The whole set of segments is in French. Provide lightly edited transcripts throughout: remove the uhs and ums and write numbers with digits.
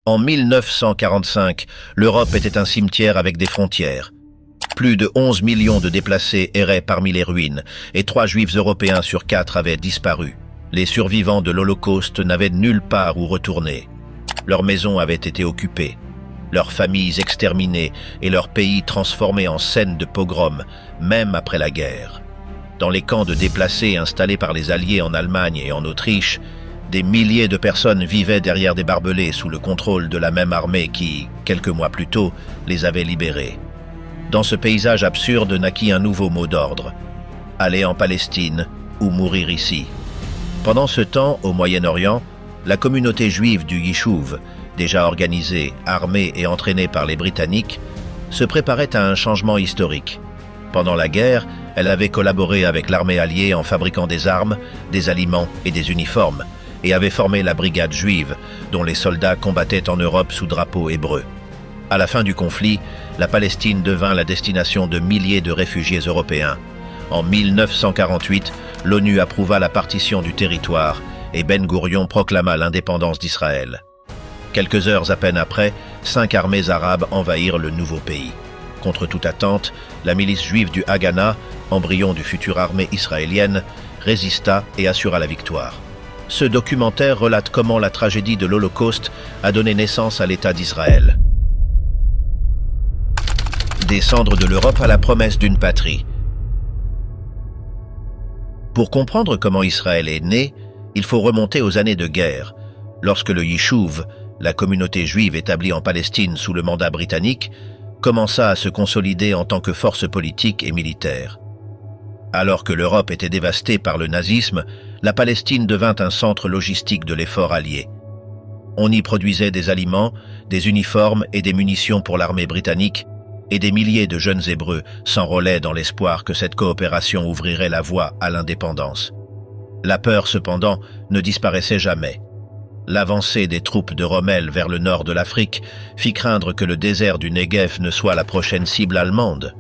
En 1945, l'Europe était un cimetière avec des frontières. Plus de 11 millions de déplacés erraient parmi les ruines et 3 Juifs européens sur 4 avaient disparu. Les survivants de l'Holocauste n'avaient nulle part où retourner. Leurs maisons avaient été occupées, leurs familles exterminées et leur pays transformé en scène de pogrom, même après la guerre. Dans les camps de déplacés installés par les Alliés en Allemagne et en Autriche, des milliers de personnes vivaient derrière des barbelés sous le contrôle de la même armée qui, quelques mois plus tôt, les avait libérés. Dans ce paysage absurde naquit un nouveau mot d'ordre: aller en Palestine ou mourir ici. Pendant ce temps, au Moyen-Orient, la communauté juive du Yishuv, déjà organisée, armée et entraînée par les Britanniques, se préparait à un changement historique. Pendant la guerre, elle avait collaboré avec l'armée alliée en fabriquant des armes, des aliments et des uniformes, et avait formé la brigade juive, dont les soldats combattaient en Europe sous drapeau hébreu. À la fin du conflit, la Palestine devint la destination de milliers de réfugiés européens. En 1948, l'ONU approuva la partition du territoire et Ben Gourion proclama l'indépendance d'Israël. Quelques heures à peine après, 5 armées arabes envahirent le nouveau pays. Contre toute attente, la milice juive du Haganah, embryon du futur armée israélienne, résista et assura la victoire. Ce documentaire relate comment la tragédie de l'Holocauste a donné naissance à l'État d'Israël. Descendre de l'Europe à la promesse d'une patrie. Pour comprendre comment Israël est né, il faut remonter aux années de guerre, lorsque le Yishuv, la communauté juive établie en Palestine sous le mandat britannique, commença à se consolider en tant que force politique et militaire. Alors que l'Europe était dévastée par le nazisme, la Palestine devint un centre logistique de l'effort allié. On y produisait des aliments, des uniformes et des munitions pour l'armée britannique, et des milliers de jeunes Hébreux s'enrôlaient dans l'espoir que cette coopération ouvrirait la voie à l'indépendance. La peur, cependant, ne disparaissait jamais. L'avancée des troupes de Rommel vers le nord de l'Afrique fit craindre que le désert du Negev ne soit la prochaine cible allemande.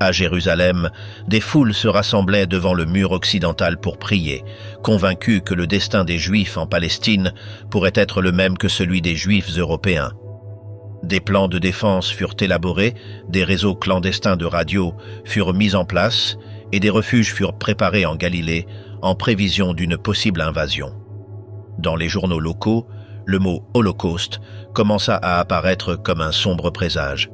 À Jérusalem, des foules se rassemblaient devant le mur occidental pour prier, convaincus que le destin des Juifs en Palestine pourrait être le même que celui des Juifs européens. Des plans de défense furent élaborés, des réseaux clandestins de radio furent mis en place et des refuges furent préparés en Galilée en prévision d'une possible invasion. Dans les journaux locaux, le mot « Holocauste » commença à apparaître comme un sombre présage.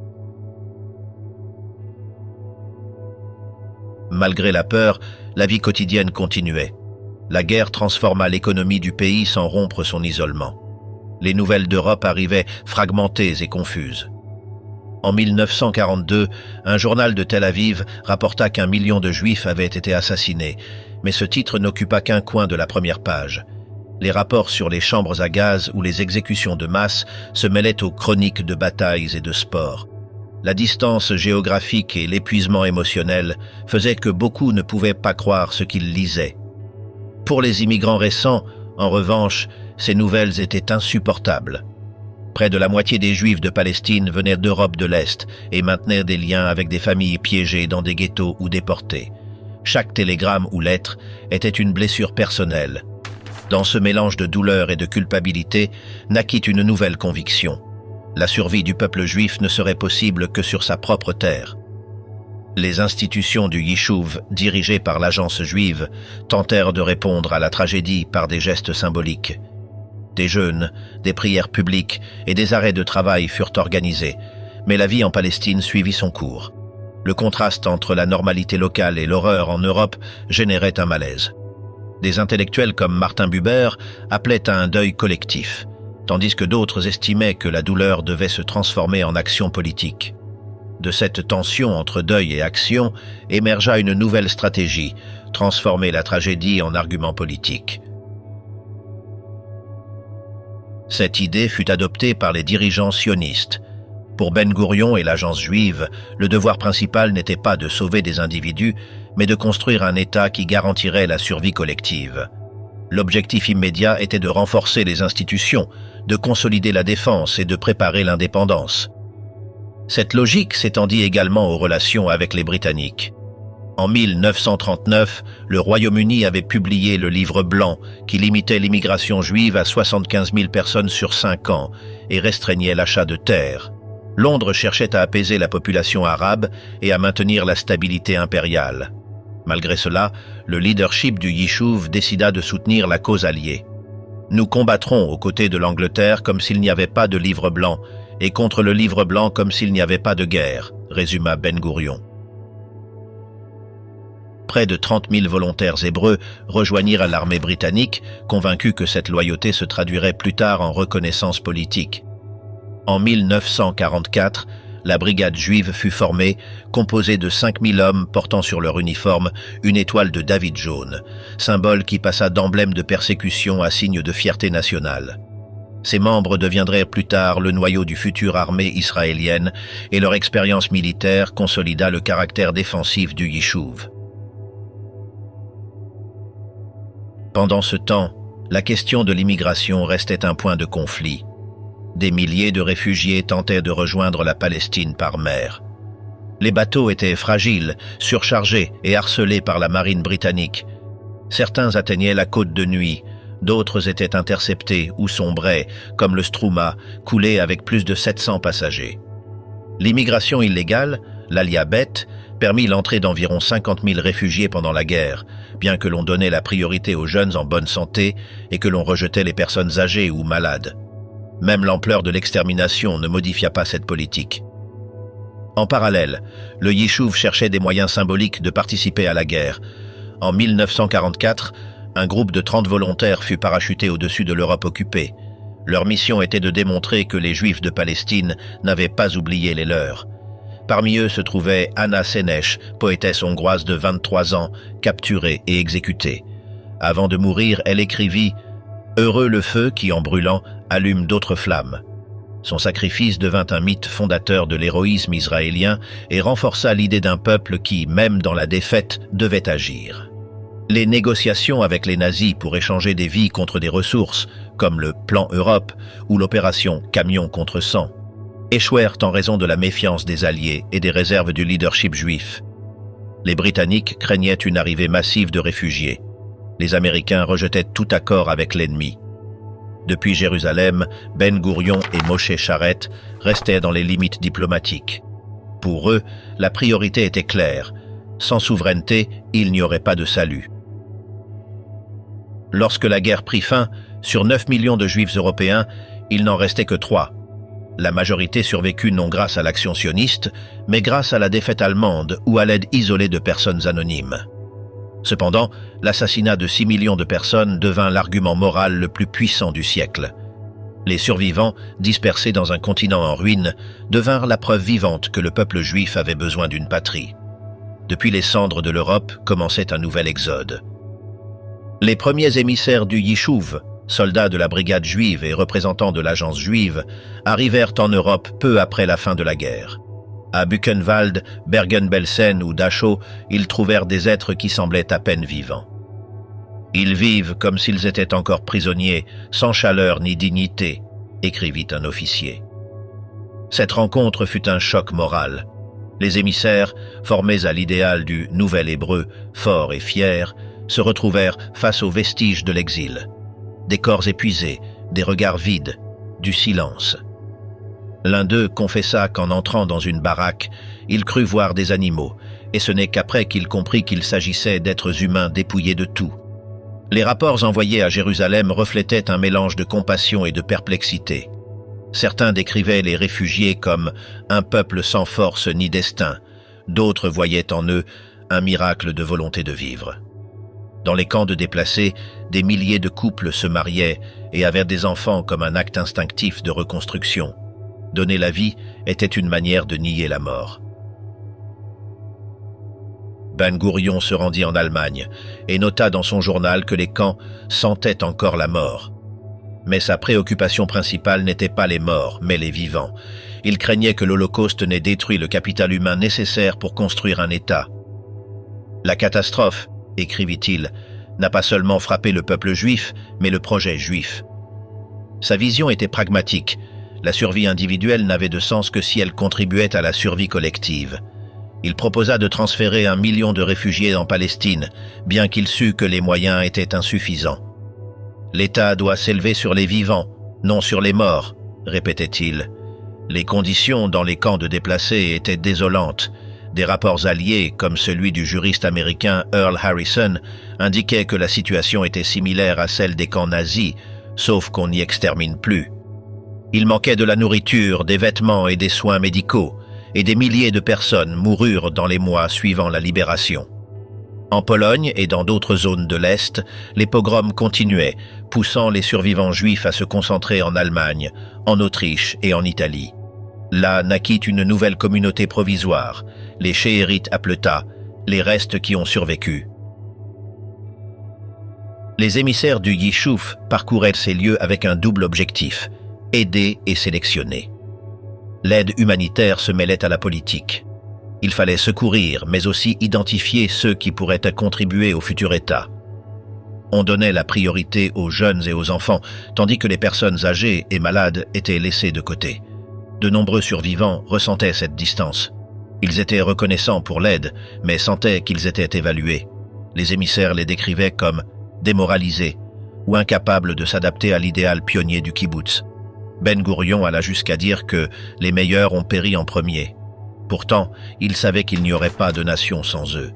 Malgré la peur, la vie quotidienne continuait. La guerre transforma l'économie du pays sans rompre son isolement. Les nouvelles d'Europe arrivaient fragmentées et confuses. En 1942, un journal de Tel Aviv rapporta qu'1 million de Juifs avaient été assassinés, mais ce titre n'occupa qu'un coin de la première page. Les rapports sur les chambres à gaz ou les exécutions de masse se mêlaient aux chroniques de batailles et de sports. La distance géographique et l'épuisement émotionnel faisaient que beaucoup ne pouvaient pas croire ce qu'ils lisaient. Pour les immigrants récents, en revanche, ces nouvelles étaient insupportables. Près de la moitié des Juifs de Palestine venaient d'Europe de l'Est et maintenaient des liens avec des familles piégées dans des ghettos ou déportées. Chaque télégramme ou lettre était une blessure personnelle. Dans ce mélange de douleur et de culpabilité naquit une nouvelle conviction. La survie du peuple juif ne serait possible que sur sa propre terre. Les institutions du Yishuv, dirigées par l'agence juive, tentèrent de répondre à la tragédie par des gestes symboliques. Des jeûnes, des prières publiques et des arrêts de travail furent organisés, mais la vie en Palestine suivit son cours. Le contraste entre la normalité locale et l'horreur en Europe générait un malaise. Des intellectuels comme Martin Buber appelaient à un deuil collectif, tandis que d'autres estimaient que la douleur devait se transformer en action politique. De cette tension entre deuil et action émergea une nouvelle stratégie, transformer la tragédie en argument politique. Cette idée fut adoptée par les dirigeants sionistes. Pour Ben Gourion et l'agence juive, le devoir principal n'était pas de sauver des individus, mais de construire un État qui garantirait la survie collective. L'objectif immédiat était de renforcer les institutions, de consolider la défense et de préparer l'indépendance. Cette logique s'étendit également aux relations avec les Britanniques. En 1939, le Royaume-Uni avait publié le Livre blanc qui limitait l'immigration juive à 75 000 personnes sur 5 ans et restreignait l'achat de terres. Londres cherchait à apaiser la population arabe et à maintenir la stabilité impériale. Malgré cela, le leadership du Yishuv décida de soutenir la cause alliée. « Nous combattrons aux côtés de l'Angleterre comme s'il n'y avait pas de Livre blanc et contre le Livre blanc comme s'il n'y avait pas de guerre », résuma Ben Gourion. Près de 30 000 volontaires hébreux rejoignirent l'armée britannique, convaincus que cette loyauté se traduirait plus tard en reconnaissance politique. En 1944, la brigade juive fut formée, composée de 5 000 hommes portant sur leur uniforme une étoile de David jaune, symbole qui passa d'emblème de persécution à signe de fierté nationale. Ces membres deviendraient plus tard le noyau du futur armée israélienne et leur expérience militaire consolida le caractère défensif du Yishuv. Pendant ce temps, la question de l'immigration restait un point de conflit. Des milliers de réfugiés tentaient de rejoindre la Palestine par mer. Les bateaux étaient fragiles, surchargés et harcelés par la marine britannique. Certains atteignaient la côte de nuit, d'autres étaient interceptés ou sombraient, comme le Struma, coulé avec plus de 700 passagers. L'immigration illégale, l'Aliabet, permit l'entrée d'environ 50 000 réfugiés pendant la guerre, bien que l'on donnait la priorité aux jeunes en bonne santé et que l'on rejetait les personnes âgées ou malades. Même l'ampleur de l'extermination ne modifia pas cette politique. En parallèle, le Yishuv cherchait des moyens symboliques de participer à la guerre. En 1944, un groupe de 30 volontaires fut parachuté au-dessus de l'Europe occupée. Leur mission était de démontrer que les Juifs de Palestine n'avaient pas oublié les leurs. Parmi eux se trouvait Anna Senesh, poétesse hongroise de 23 ans, capturée et exécutée. Avant de mourir, elle écrivit « Heureux le feu qui, en brûlant, allume d'autres flammes ». Son sacrifice devint un mythe fondateur de l'héroïsme israélien et renforça l'idée d'un peuple qui, même dans la défaite, devait agir. Les négociations avec les nazis pour échanger des vies contre des ressources, comme le Plan Europe ou l'opération Camion contre sang, échouèrent en raison de la méfiance des Alliés et des réserves du leadership juif. Les Britanniques craignaient une arrivée massive de réfugiés. Les Américains rejetaient tout accord avec l'ennemi. Depuis Jérusalem, Ben Gourion et Moshe Charette restaient dans les limites diplomatiques. Pour eux, la priorité était claire. Sans souveraineté, il n'y aurait pas de salut. Lorsque la guerre prit fin, sur 9 millions de Juifs européens, il n'en restait que 3. La majorité survécut non grâce à l'action sioniste, mais grâce à la défaite allemande ou à l'aide isolée de personnes anonymes. Cependant, l'assassinat de 6 millions de personnes devint l'argument moral le plus puissant du siècle. Les survivants, dispersés dans un continent en ruine, devinrent la preuve vivante que le peuple juif avait besoin d'une patrie. Depuis les cendres de l'Europe commençait un nouvel exode. Les premiers émissaires du Yishuv, soldats de la brigade juive et représentants de l'agence juive, arrivèrent en Europe peu après la fin de la guerre. À Buchenwald, Bergen-Belsen ou Dachau, ils trouvèrent des êtres qui semblaient à peine vivants. Ils vivent comme s'ils étaient encore prisonniers, sans chaleur ni dignité, écrivit un officier. Cette rencontre fut un choc moral. Les émissaires, formés à l'idéal du nouvel hébreu, fort et fier, se retrouvèrent face aux vestiges de l'exil. Des corps épuisés, des regards vides, du silence. L'un d'eux confessa qu'en entrant dans une baraque, il crut voir des animaux, et ce n'est qu'après qu'il comprit qu'il s'agissait d'êtres humains dépouillés de tout. Les rapports envoyés à Jérusalem reflétaient un mélange de compassion et de perplexité. Certains décrivaient les réfugiés comme un peuple sans force ni destin, d'autres voyaient en eux un miracle de volonté de vivre. Dans les camps de déplacés, des milliers de couples se mariaient et avaient des enfants comme un acte instinctif de reconstruction. Donner la vie était une manière de nier la mort. Ben Gourion se rendit en Allemagne et nota dans son journal que les camps sentaient encore la mort. Mais sa préoccupation principale n'était pas les morts, mais les vivants. Il craignait que l'Holocauste n'ait détruit le capital humain nécessaire pour construire un État. La catastrophe, écrivit-il, n'a pas seulement frappé le peuple juif, mais le projet juif. Sa vision était pragmatique. La survie individuelle n'avait de sens que si elle contribuait à la survie collective. Il proposa de transférer 1 million de réfugiés en Palestine, bien qu'il sût que les moyens étaient insuffisants. « L'État doit s'élever sur les vivants, non sur les morts », répétait-il. Les conditions dans les camps de déplacés étaient désolantes. Des rapports alliés, comme celui du juriste américain Earl Harrison, indiquaient que la situation était similaire à celle des camps nazis, sauf qu'on n'y extermine plus. Il manquait de la nourriture, des vêtements et des soins médicaux, et des milliers de personnes moururent dans les mois suivant la libération. En Pologne et dans d'autres zones de l'Est, les pogroms continuaient, poussant les survivants juifs à se concentrer en Allemagne, en Autriche et en Italie. Là naquit une nouvelle communauté provisoire, les She'erit Hapletat, les restes qui ont survécu. Les émissaires du Yishuv parcouraient ces lieux avec un double objectif, aider et sélectionner. L'aide humanitaire se mêlait à la politique. Il fallait secourir, mais aussi identifier ceux qui pourraient contribuer au futur État. On donnait la priorité aux jeunes et aux enfants, tandis que les personnes âgées et malades étaient laissées de côté. De nombreux survivants ressentaient cette distance. Ils étaient reconnaissants pour l'aide, mais sentaient qu'ils étaient évalués. Les émissaires les décrivaient comme démoralisés ou incapables de s'adapter à l'idéal pionnier du kibboutz. Ben Gourion alla jusqu'à dire que les meilleurs ont péri en premier. Pourtant, il savait qu'il n'y aurait pas de nation sans eux.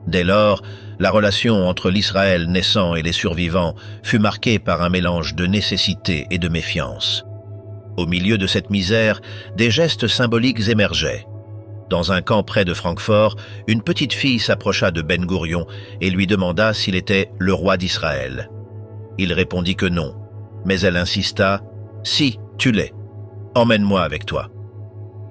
Dès lors, la relation entre l'Israël naissant et les survivants fut marquée par un mélange de nécessité et de méfiance. Au milieu de cette misère, des gestes symboliques émergeaient. Dans un camp près de Francfort, une petite fille s'approcha de Ben Gourion et lui demanda s'il était le roi d'Israël. Il répondit que non, mais elle insista « Si, tu l'es. Emmène-moi avec toi. »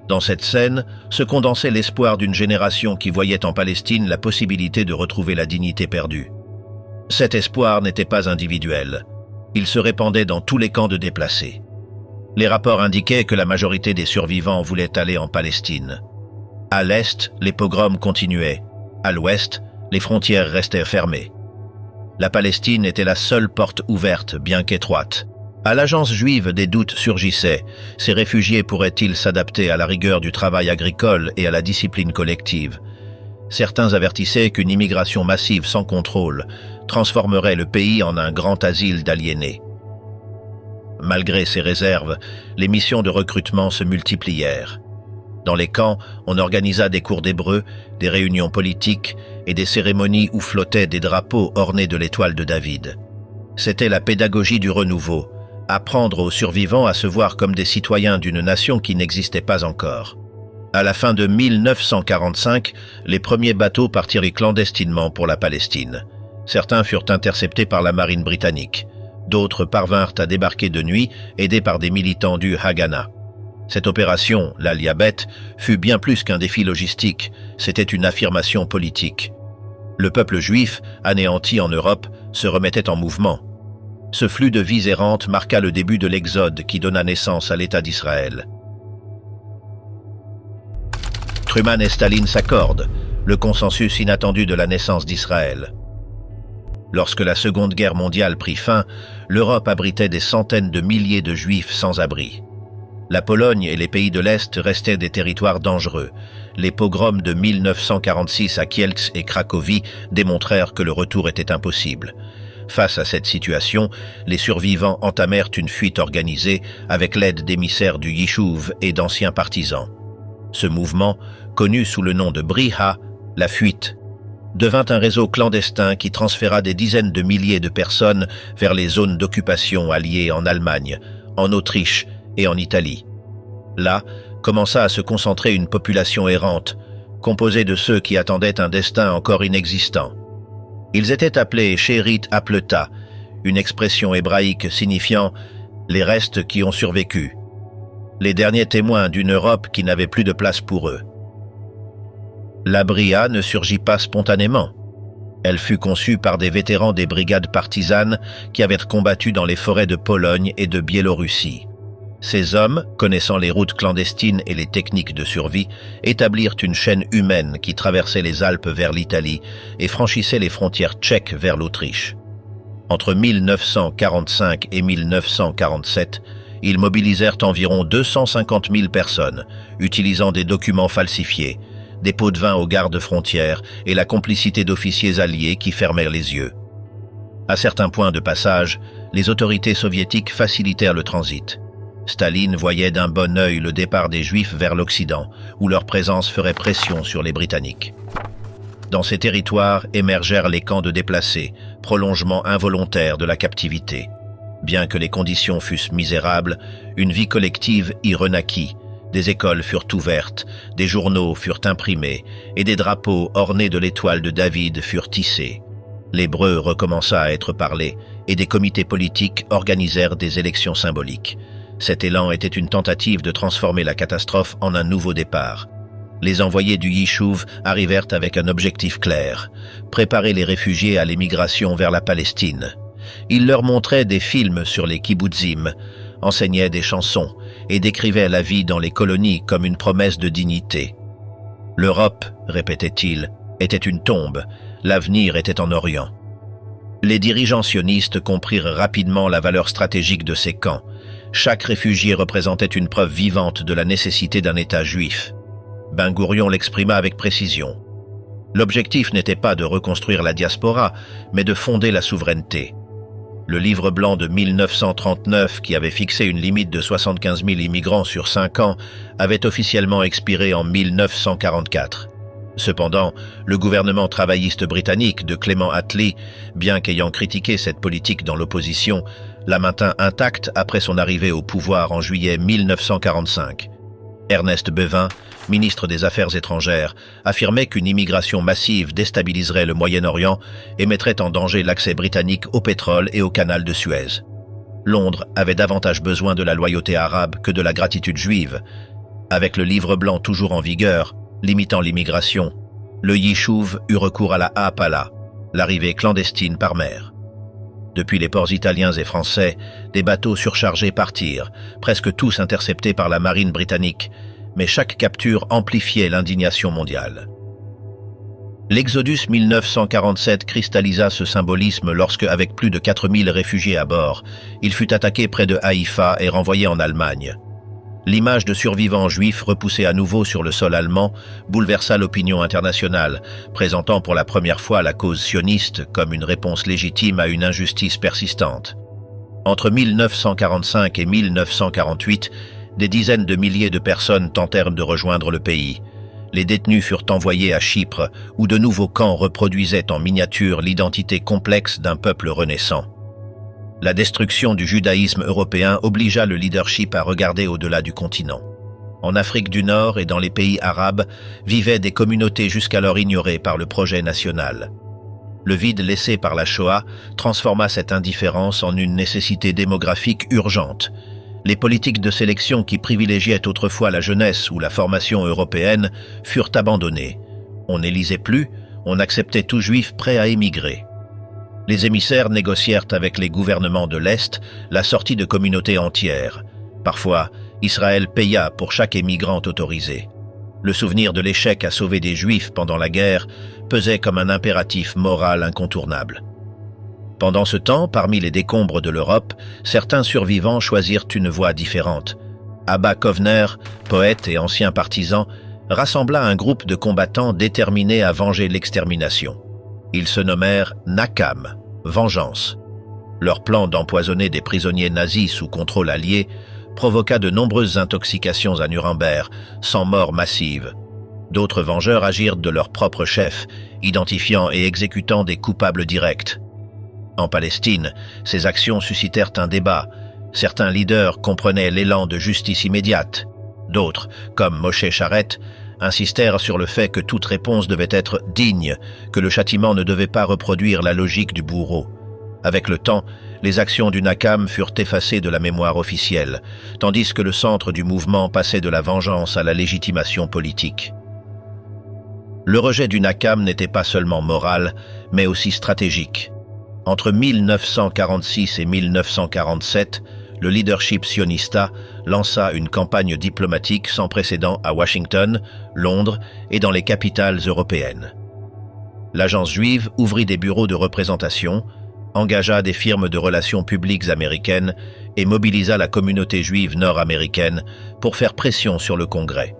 Dans cette scène se condensait l'espoir d'une génération qui voyait en Palestine la possibilité de retrouver la dignité perdue. Cet espoir n'était pas individuel. Il se répandait dans tous les camps de déplacés. Les rapports indiquaient que la majorité des survivants voulaient aller en Palestine. À l'est, les pogroms continuaient. À l'ouest, les frontières restaient fermées. La Palestine était la seule porte ouverte, bien qu'étroite. À l'agence juive, des doutes surgissaient. Ces réfugiés pourraient-ils s'adapter à la rigueur du travail agricole et à la discipline collective? Certains avertissaient qu'une immigration massive sans contrôle transformerait le pays en un grand asile d'aliénés. Malgré ces réserves, les missions de recrutement se multiplièrent. Dans les camps, on organisa des cours d'hébreu, des réunions politiques et des cérémonies où flottaient des drapeaux ornés de l'étoile de David. C'était la pédagogie du renouveau, apprendre aux survivants à se voir comme des citoyens d'une nation qui n'existait pas encore. À la fin de 1945, les premiers bateaux partirent clandestinement pour la Palestine. Certains furent interceptés par la marine britannique. D'autres parvinrent à débarquer de nuit, aidés par des militants du Haganah. Cette opération, l'Aliabet, fut bien plus qu'un défi logistique, c'était une affirmation politique. Le peuple juif, anéanti en Europe, se remettait en mouvement. Ce flux de vies errantes marqua le début de l'exode qui donna naissance à l'État d'Israël. Truman et Staline s'accordent, le consensus inattendu de la naissance d'Israël. Lorsque la Seconde Guerre mondiale prit fin, l'Europe abritait des centaines de milliers de Juifs sans abri. La Pologne et les pays de l'Est restaient des territoires dangereux. Les pogroms de 1946 à Kielce et Cracovie démontrèrent que le retour était impossible. Face à cette situation, les survivants entamèrent une fuite organisée avec l'aide d'émissaires du Yishuv et d'anciens partisans. Ce mouvement, connu sous le nom de Briha, la fuite, devint un réseau clandestin qui transféra des dizaines de milliers de personnes vers les zones d'occupation alliées en Allemagne, en Autriche et en Italie. Là, commença à se concentrer une population errante, composée de ceux qui attendaient un destin encore inexistant. Ils étaient appelés She'erit Hapletat, une expression hébraïque signifiant « les restes qui ont survécu », les derniers témoins d'une Europe qui n'avait plus de place pour eux. La Bria ne surgit pas spontanément. Elle fut conçue par des vétérans des brigades partisanes qui avaient combattu dans les forêts de Pologne et de Biélorussie. Ces hommes, connaissant les routes clandestines et les techniques de survie, établirent une chaîne humaine qui traversait les Alpes vers l'Italie et franchissait les frontières tchèques vers l'Autriche. Entre 1945 et 1947, ils mobilisèrent environ 250 000 personnes, utilisant des documents falsifiés, des pots de vin aux gardes-frontières et la complicité d'officiers alliés qui fermèrent les yeux. À certains points de passage, les autorités soviétiques facilitèrent le transit. Staline voyait d'un bon œil le départ des Juifs vers l'Occident, où leur présence ferait pression sur les Britanniques. Dans ces territoires émergèrent les camps de déplacés, prolongement involontaire de la captivité. Bien que les conditions fussent misérables, une vie collective y renaquit. Des écoles furent ouvertes, des journaux furent imprimés et des drapeaux ornés de l'étoile de David furent tissés. L'hébreu recommença à être parlé et des comités politiques organisèrent des élections symboliques. Cet élan était une tentative de transformer la catastrophe en un nouveau départ. Les envoyés du Yishuv arrivèrent avec un objectif clair, préparer les réfugiés à l'émigration vers la Palestine. Ils leur montraient des films sur les kibbutzim, enseignaient des chansons et décrivaient la vie dans les colonies comme une promesse de dignité. L'Europe, répétait-il, était une tombe, l'avenir était en Orient. Les dirigeants sionistes comprirent rapidement la valeur stratégique de ces camps. Chaque réfugié représentait une preuve vivante de la nécessité d'un État juif. Ben Gourion l'exprima avec précision. L'objectif n'était pas de reconstruire la diaspora, mais de fonder la souveraineté. Le livre blanc de 1939, qui avait fixé une limite de 75 000 immigrants sur 5 ans, avait officiellement expiré en 1944. Cependant, le gouvernement travailliste britannique de Clement Attlee, bien qu'ayant critiqué cette politique dans l'opposition, la maintint intacte après son arrivée au pouvoir en juillet 1945. Ernest Bevin, ministre des Affaires étrangères, affirmait qu'une immigration massive déstabiliserait le Moyen-Orient et mettrait en danger l'accès britannique au pétrole et au canal de Suez. Londres avait davantage besoin de la loyauté arabe que de la gratitude juive. Avec le livre blanc toujours en vigueur, limitant l'immigration, le Yishuv eut recours à la Ha'apala, l'arrivée clandestine par mer. Depuis les ports italiens et français, des bateaux surchargés partirent, presque tous interceptés par la marine britannique, mais chaque capture amplifiait l'indignation mondiale. L'Exodus 1947 cristallisa ce symbolisme lorsque, avec plus de 4000 réfugiés à bord, il fut attaqué près de Haïfa et renvoyé en Allemagne. L'image de survivants juifs repoussés à nouveau sur le sol allemand bouleversa l'opinion internationale, présentant pour la première fois la cause sioniste comme une réponse légitime à une injustice persistante. Entre 1945 et 1948, des dizaines de milliers de personnes tentèrent de rejoindre le pays. Les détenus furent envoyés à Chypre, où de nouveaux camps reproduisaient en miniature l'identité complexe d'un peuple renaissant. La destruction du judaïsme européen obligea le leadership à regarder au-delà du continent. En Afrique du Nord et dans les pays arabes vivaient des communautés jusqu'alors ignorées par le projet national. Le vide laissé par la Shoah transforma cette indifférence en une nécessité démographique urgente. Les politiques de sélection qui privilégiaient autrefois la jeunesse ou la formation européenne furent abandonnées. On n'élisait plus, on acceptait tout juif prêt à émigrer. Les émissaires négocièrent avec les gouvernements de l'Est la sortie de communautés entières. Parfois, Israël paya pour chaque émigrant autorisé. Le souvenir de l'échec à sauver des Juifs pendant la guerre pesait comme un impératif moral incontournable. Pendant ce temps, parmi les décombres de l'Europe, certains survivants choisirent une voie différente. Abba Kovner, poète et ancien partisan, rassembla un groupe de combattants déterminés à venger l'extermination. Ils se nommèrent Nakam, vengeance. Leur plan d'empoisonner des prisonniers nazis sous contrôle allié provoqua de nombreuses intoxications à Nuremberg, sans mort massive. D'autres vengeurs agirent de leur propre chef, identifiant et exécutant des coupables directs. En Palestine, ces actions suscitèrent un débat. Certains leaders comprenaient l'élan de justice immédiate. D'autres, comme Moshe Charette, insistèrent sur le fait que toute réponse devait être digne, que le châtiment ne devait pas reproduire la logique du bourreau. Avec le temps, les actions du Nakam furent effacées de la mémoire officielle, tandis que le centre du mouvement passait de la vengeance à la légitimation politique. Le rejet du Nakam n'était pas seulement moral, mais aussi stratégique. Entre 1946 et 1947, le leadership sionista lança une campagne diplomatique sans précédent à Washington, Londres et dans les capitales européennes. L'agence juive ouvrit des bureaux de représentation, engagea des firmes de relations publiques américaines et mobilisa la communauté juive nord-américaine pour faire pression sur le Congrès.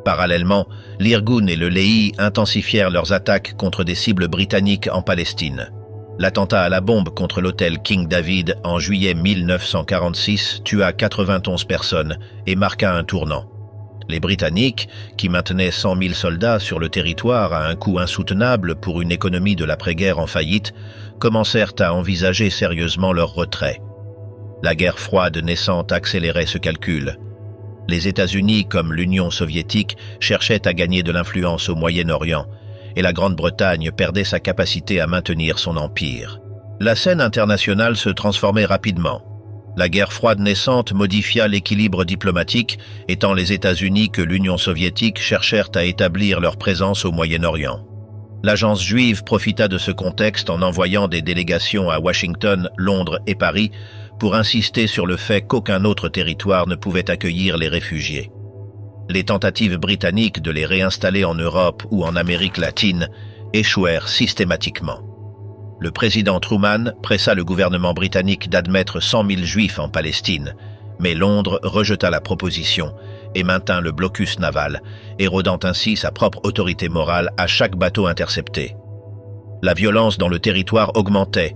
Parallèlement, l'Irgun et le Lehi intensifièrent leurs attaques contre des cibles britanniques en Palestine. L'attentat à la bombe contre l'hôtel King David en juillet 1946 tua 91 personnes et marqua un tournant. Les Britanniques, qui maintenaient 100 000 soldats sur le territoire à un coût insoutenable pour une économie de l'après-guerre en faillite, commencèrent à envisager sérieusement leur retrait. La guerre froide naissante accélérait ce calcul. Les États-Unis, comme l'Union soviétique, cherchaient à gagner de l'influence au Moyen-Orient, et la Grande-Bretagne perdait sa capacité à maintenir son empire. La scène internationale se transformait rapidement. La guerre froide naissante modifia l'équilibre diplomatique, et tant les États-Unis que l'Union soviétique cherchèrent à établir leur présence au Moyen-Orient. L'agence juive profita de ce contexte en envoyant des délégations à Washington, Londres et Paris pour insister sur le fait qu'aucun autre territoire ne pouvait accueillir les réfugiés. Les tentatives britanniques de les réinstaller en Europe ou en Amérique latine échouèrent systématiquement. Le président Truman pressa le gouvernement britannique d'admettre 100 000 juifs en Palestine, mais Londres rejeta la proposition et maintint le blocus naval, érodant ainsi sa propre autorité morale à chaque bateau intercepté. La violence dans le territoire augmentait.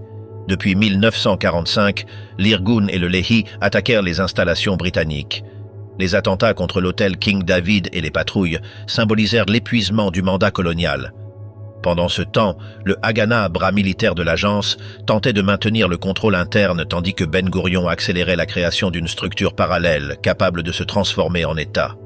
Depuis 1945, l'Irgun et le Lehi attaquèrent les installations britanniques. Les attentats contre l'hôtel King David et les patrouilles symbolisèrent l'épuisement du mandat colonial. Pendant ce temps, le Haganah, bras militaire de l'agence, tentait de maintenir le contrôle interne tandis que Ben Gourion accélérait la création d'une structure parallèle capable de se transformer en État.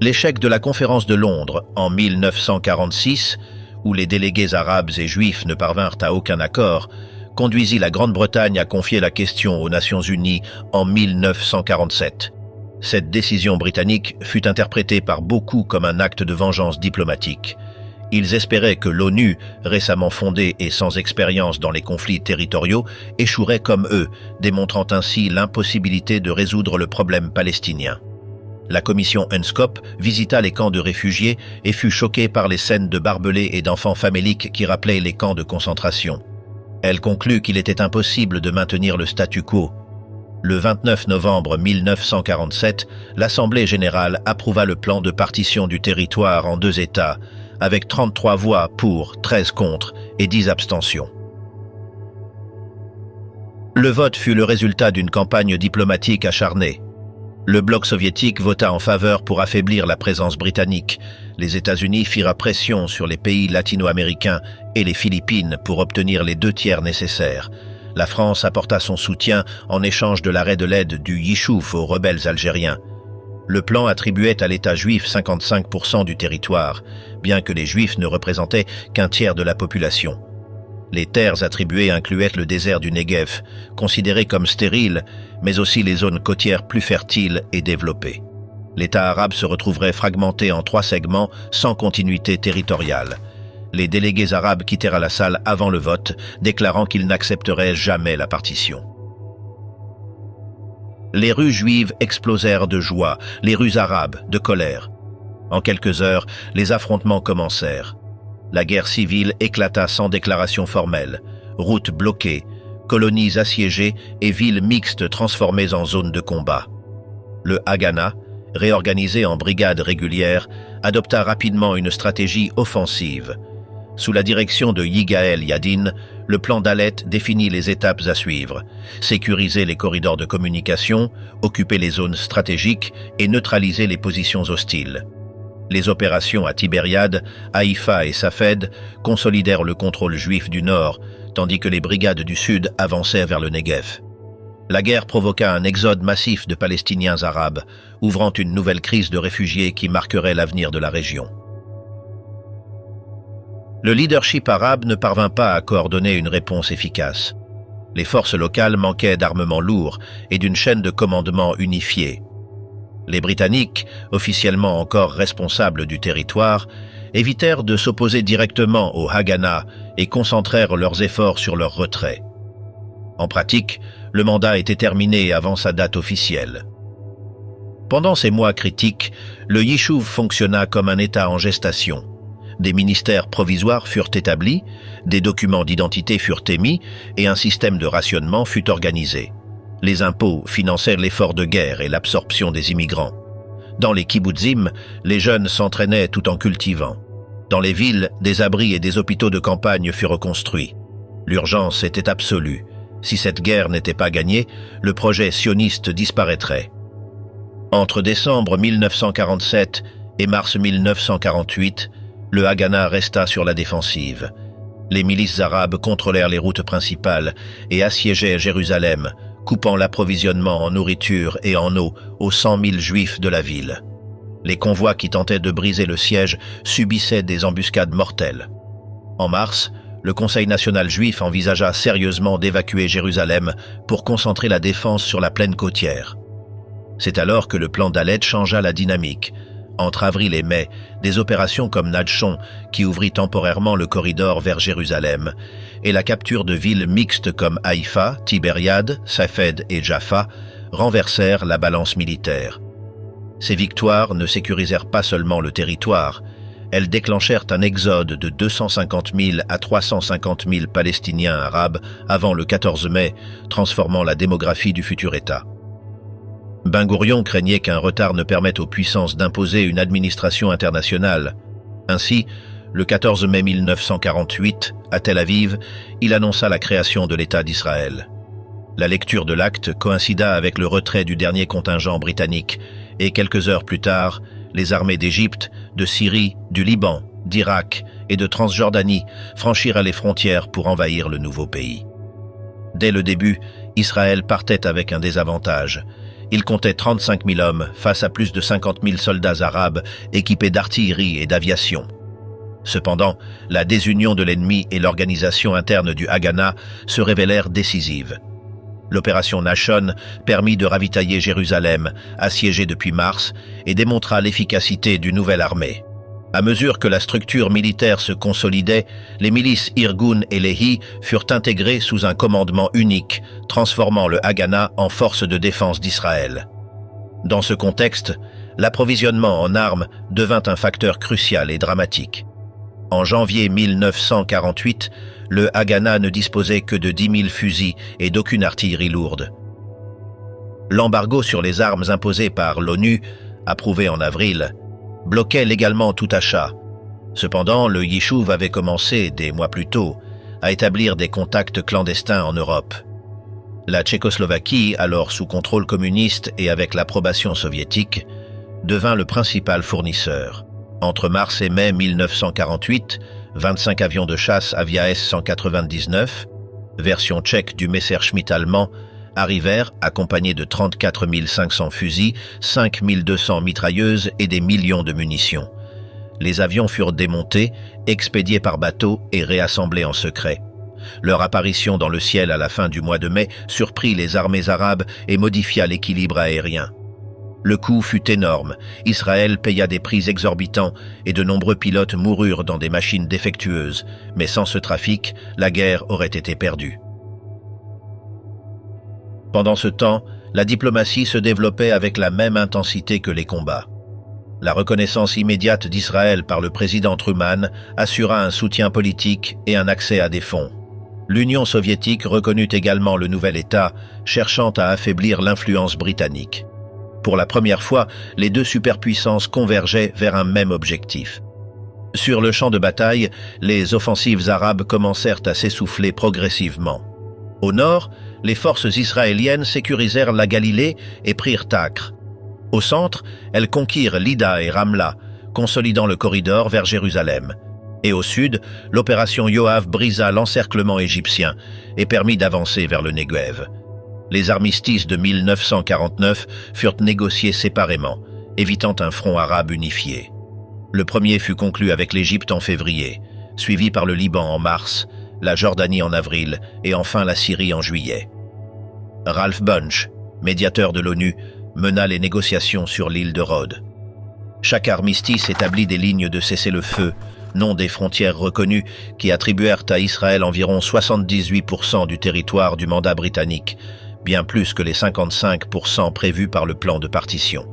L'échec de la conférence de Londres en 1946, où les délégués arabes et juifs ne parvinrent à aucun accord, conduisit la Grande-Bretagne à confier la question aux Nations Unies en 1947. Cette décision britannique fut interprétée par beaucoup comme un acte de vengeance diplomatique. Ils espéraient que l'ONU, récemment fondée et sans expérience dans les conflits territoriaux, échouerait comme eux, démontrant ainsi l'impossibilité de résoudre le problème palestinien. La commission UNSCOP visita les camps de réfugiés et fut choquée par les scènes de barbelés et d'enfants faméliques qui rappelaient les camps de concentration. Elle conclut qu'il était impossible de maintenir le statu quo. Le 29 novembre 1947, l'Assemblée générale approuva le plan de partition du territoire en 2 États, avec 33 voix pour, 13 contre et 10 abstentions. Le vote fut le résultat d'une campagne diplomatique acharnée. Le bloc soviétique vota en faveur pour affaiblir la présence britannique. Les États-Unis firent pression sur les pays latino-américains et les Philippines pour obtenir les 2 tiers nécessaires. La France apporta son soutien en échange de l'arrêt de l'aide du Yishuv aux rebelles algériens. Le plan attribuait à l'État juif 55% du territoire, bien que les Juifs ne représentaient qu'un tiers de la population. Les terres attribuées incluaient le désert du Negev, considéré comme stérile, mais aussi les zones côtières plus fertiles et développées. L'État arabe se retrouverait fragmenté en 3 segments sans continuité territoriale. Les délégués arabes quittèrent la salle avant le vote, déclarant qu'ils n'accepteraient jamais la partition. Les rues juives explosèrent de joie, les rues arabes de colère. En quelques heures, les affrontements commencèrent. La guerre civile éclata sans déclaration formelle. Routes bloquées, colonies assiégées et villes mixtes transformées en zones de combat. Le Haganah, réorganisé en brigades régulières, adopta rapidement une stratégie offensive. Sous la direction de Yigael Yadin, le plan Dalet définit les étapes à suivre: sécuriser les corridors de communication, occuper les zones stratégiques et neutraliser les positions hostiles. Les opérations à Tibériade, Haïfa et Safed consolidèrent le contrôle juif du nord, tandis que les brigades du sud avançaient vers le Negev. La guerre provoqua un exode massif de Palestiniens arabes, ouvrant une nouvelle crise de réfugiés qui marquerait l'avenir de la région. Le leadership arabe ne parvint pas à coordonner une réponse efficace. Les forces locales manquaient d'armements lourds et d'une chaîne de commandement unifiée. Les Britanniques, officiellement encore responsables du territoire, évitèrent de s'opposer directement au Haganah et concentrèrent leurs efforts sur leur retrait. En pratique, le mandat était terminé avant sa date officielle. Pendant ces mois critiques, le Yishuv fonctionna comme un État en gestation. Des ministères provisoires furent établis, des documents d'identité furent émis et un système de rationnement fut organisé. Les impôts financèrent l'effort de guerre et l'absorption des immigrants. Dans les kibbutzim, les jeunes s'entraînaient tout en cultivant. Dans les villes, des abris et des hôpitaux de campagne furent construits. L'urgence était absolue. Si cette guerre n'était pas gagnée, le projet sioniste disparaîtrait. Entre décembre 1947 et mars 1948, le Haganah resta sur la défensive. Les milices arabes contrôlèrent les routes principales et assiégeaient Jérusalem, coupant l'approvisionnement en nourriture et en eau aux 100 000 juifs de la ville. Les convois qui tentaient de briser le siège subissaient des embuscades mortelles. En mars, le Conseil national juif envisagea sérieusement d'évacuer Jérusalem pour concentrer la défense sur la plaine côtière. C'est alors que le plan Dalet changea la dynamique. Entre avril et mai, des opérations comme Nadchon, qui ouvrit temporairement le corridor vers Jérusalem, et la capture de villes mixtes comme Haïfa, Tibériade, Safed et Jaffa, renversèrent la balance militaire. Ces victoires ne sécurisèrent pas seulement le territoire, elles déclenchèrent un exode de 250 000 à 350 000 Palestiniens arabes avant le 14 mai, transformant la démographie du futur État. Ben Gourion craignait qu'un retard ne permette aux puissances d'imposer une administration internationale. Ainsi, le 14 mai 1948, à Tel Aviv, il annonça la création de l'État d'Israël. La lecture de l'acte coïncida avec le retrait du dernier contingent britannique, et quelques heures plus tard, les armées d'Égypte, de Syrie, du Liban, d'Irak et de Transjordanie franchirent les frontières pour envahir le nouveau pays. Dès le début, Israël partait avec un désavantage. Il comptait 35 000 hommes face à plus de 50 000 soldats arabes équipés d'artillerie et d'aviation. Cependant, la désunion de l'ennemi et l'organisation interne du Haganah se révélèrent décisives. L'opération Nachon permit de ravitailler Jérusalem, assiégée depuis mars, et démontra l'efficacité d'une nouvelle armée. À mesure que la structure militaire se consolidait, les milices Irgun et Lehi furent intégrées sous un commandement unique, transformant le Haganah en force de défense d'Israël. Dans ce contexte, l'approvisionnement en armes devint un facteur crucial et dramatique. En janvier 1948, le Haganah ne disposait que de 10 000 fusils et d'aucune artillerie lourde. L'embargo sur les armes imposé par l'ONU, approuvé en avril, bloquait légalement tout achat. Cependant, le Yishuv avait commencé, des mois plus tôt, à établir des contacts clandestins en Europe. La Tchécoslovaquie, alors sous contrôle communiste et avec l'approbation soviétique, devint le principal fournisseur. Entre mars et mai 1948, 25 avions de chasse Avia S-199, version tchèque du Messerschmitt allemand, arrivèrent accompagnés de 34 500 fusils, 5 200 mitrailleuses et des millions de munitions. Les avions furent démontés, expédiés par bateau et réassemblés en secret. Leur apparition dans le ciel à la fin du mois de mai surprit les armées arabes et modifia l'équilibre aérien. Le coût fut énorme, Israël paya des prix exorbitants et de nombreux pilotes moururent dans des machines défectueuses, mais sans ce trafic, la guerre aurait été perdue. Pendant ce temps, la diplomatie se développait avec la même intensité que les combats. La reconnaissance immédiate d'Israël par le président Truman assura un soutien politique et un accès à des fonds. L'Union soviétique reconnut également le nouvel État, cherchant à affaiblir l'influence britannique. Pour la première fois, les deux superpuissances convergeaient vers un même objectif. Sur le champ de bataille, les offensives arabes commencèrent à s'essouffler progressivement. Au nord, les forces israéliennes sécurisèrent la Galilée et prirent Acre. Au centre, elles conquirent Lida et Ramla, consolidant le corridor vers Jérusalem. Et au sud, l'opération Yoav brisa l'encerclement égyptien et permit d'avancer vers le Negev. Les armistices de 1949 furent négociés séparément, évitant un front arabe unifié. Le premier fut conclu avec l'Égypte en février, suivi par le Liban en mars, la Jordanie en avril et enfin la Syrie en juillet. Ralph Bunche, médiateur de l'ONU, mena les négociations sur l'île de Rhodes. Chaque armistice établit des lignes de cessez-le-feu, non des frontières reconnues, qui attribuèrent à Israël environ 78% du territoire du mandat britannique, bien plus que les 55% prévus par le plan de partition.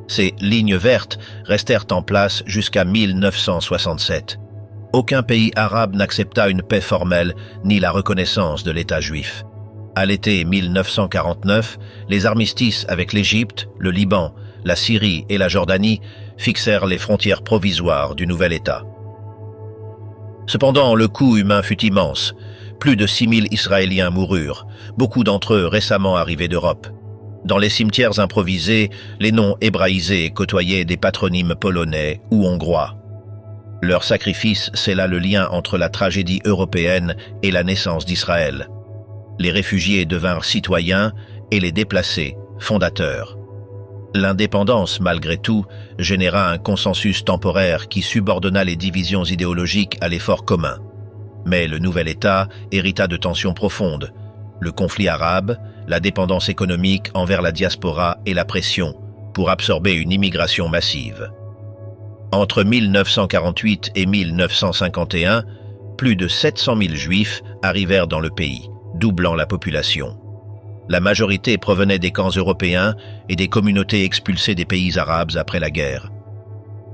Ces lignes vertes restèrent en place jusqu'à 1967. Aucun pays arabe n'accepta une paix formelle ni la reconnaissance de l'État juif. À l'été 1949, les armistices avec l'Égypte, le Liban, la Syrie et la Jordanie fixèrent les frontières provisoires du nouvel État. Cependant, le coût humain fut immense. Plus de 6000 Israéliens moururent, beaucoup d'entre eux récemment arrivés d'Europe. Dans les cimetières improvisés, les noms hébraïsés côtoyaient des patronymes polonais ou hongrois. Leur sacrifice scella le lien entre la tragédie européenne et la naissance d'Israël. Les réfugiés devinrent citoyens et les déplacés, fondateurs. L'indépendance, malgré tout, généra un consensus temporaire qui subordonna les divisions idéologiques à l'effort commun. Mais le nouvel État hérita de tensions profondes. Le conflit arabe, la dépendance économique envers la diaspora et la pression pour absorber une immigration massive. Entre 1948 et 1951, plus de 700 000 Juifs arrivèrent dans le pays, doublant la population. La majorité provenait des camps européens et des communautés expulsées des pays arabes après la guerre.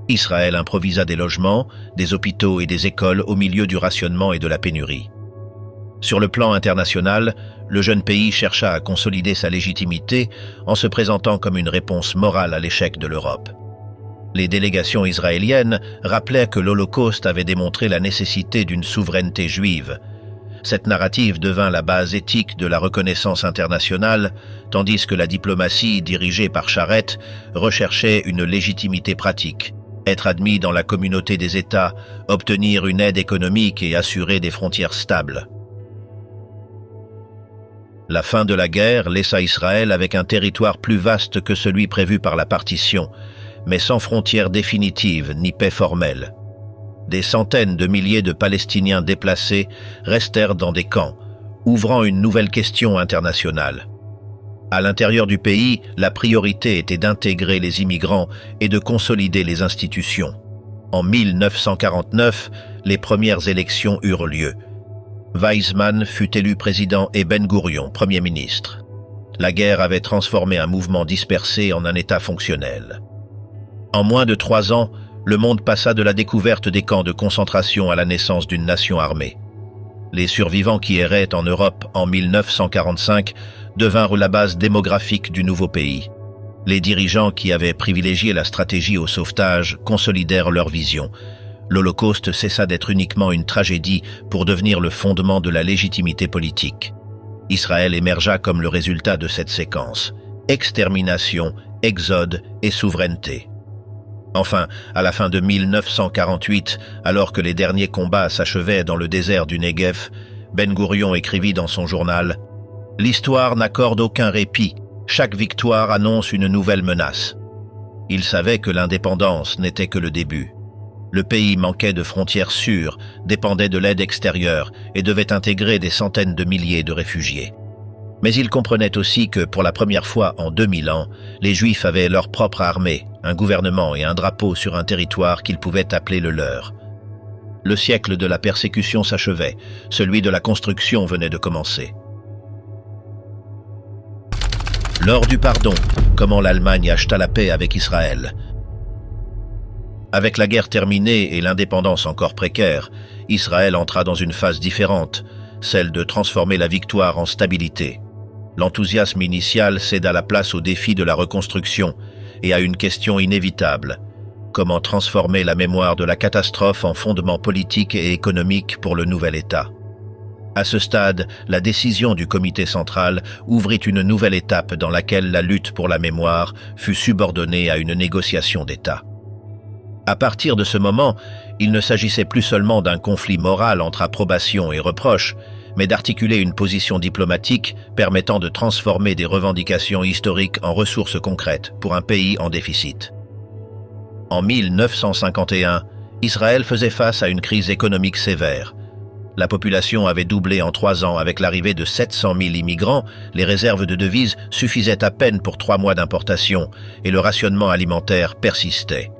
Israël improvisa des logements, des hôpitaux et des écoles au milieu du rationnement et de la pénurie. Sur le plan international, le jeune pays chercha à consolider sa légitimité en se présentant comme une réponse morale à l'échec de l'Europe. Les délégations israéliennes rappelaient que l'Holocauste avait démontré la nécessité d'une souveraineté juive. Cette narrative devint la base éthique de la reconnaissance internationale, tandis que la diplomatie dirigée par Charette recherchait une légitimité pratique, être admis dans la communauté des États, obtenir une aide économique et assurer des frontières stables. La fin de la guerre laissa Israël avec un territoire plus vaste que celui prévu par la partition, mais sans frontières définitives ni paix formelle. Des centaines de milliers de Palestiniens déplacés restèrent dans des camps, ouvrant une nouvelle question internationale. À l'intérieur du pays, la priorité était d'intégrer les immigrants et de consolider les institutions. En 1949, les premières élections eurent lieu. Weizmann fut élu président et Ben Gourion Premier ministre. La guerre avait transformé un mouvement dispersé en un État fonctionnel. En moins de 3 ans, le monde passa de la découverte des camps de concentration à la naissance d'une nation armée. Les survivants qui erraient en Europe en 1945 devinrent la base démographique du nouveau pays. Les dirigeants qui avaient privilégié la stratégie au sauvetage consolidèrent leur vision. L'Holocauste cessa d'être uniquement une tragédie pour devenir le fondement de la légitimité politique. Israël émergea comme le résultat de cette séquence. Extermination, exode et souveraineté. Enfin, à la fin de 1948, alors que les derniers combats s'achevaient dans le désert du Negev, Ben Gourion écrivit dans son journal « L'histoire n'accorde aucun répit, chaque victoire annonce une nouvelle menace. » Il savait que l'indépendance n'était que le début. Le pays manquait de frontières sûres, dépendait de l'aide extérieure et devait intégrer des centaines de milliers de réfugiés. Mais il comprenait aussi que, pour la première fois en 2000 ans, les Juifs avaient leur propre armée, un gouvernement et un drapeau sur un territoire qu'ils pouvaient appeler le leur. Le siècle de la persécution s'achevait, celui de la construction venait de commencer. L'heure du pardon, comment l'Allemagne acheta la paix avec Israël. Avec la guerre terminée et l'indépendance encore précaire, Israël entra dans une phase différente, celle de transformer la victoire en stabilité. L'enthousiasme initial céda la place au défi de la reconstruction et à une question inévitable. Comment transformer la mémoire de la catastrophe en fondement politique et économique pour le nouvel État? À ce stade, la décision du comité central ouvrit une nouvelle étape dans laquelle la lutte pour la mémoire fut subordonnée à une négociation d'État. À partir de ce moment, il ne s'agissait plus seulement d'un conflit moral entre approbation et reproche, mais d'articuler une position diplomatique permettant de transformer des revendications historiques en ressources concrètes pour un pays en déficit. En 1951, Israël faisait face à une crise économique sévère. La population avait doublé en 3 ans avec l'arrivée de 700 000 immigrants, les réserves de devises suffisaient à peine pour 3 mois d'importation et le rationnement alimentaire persistait.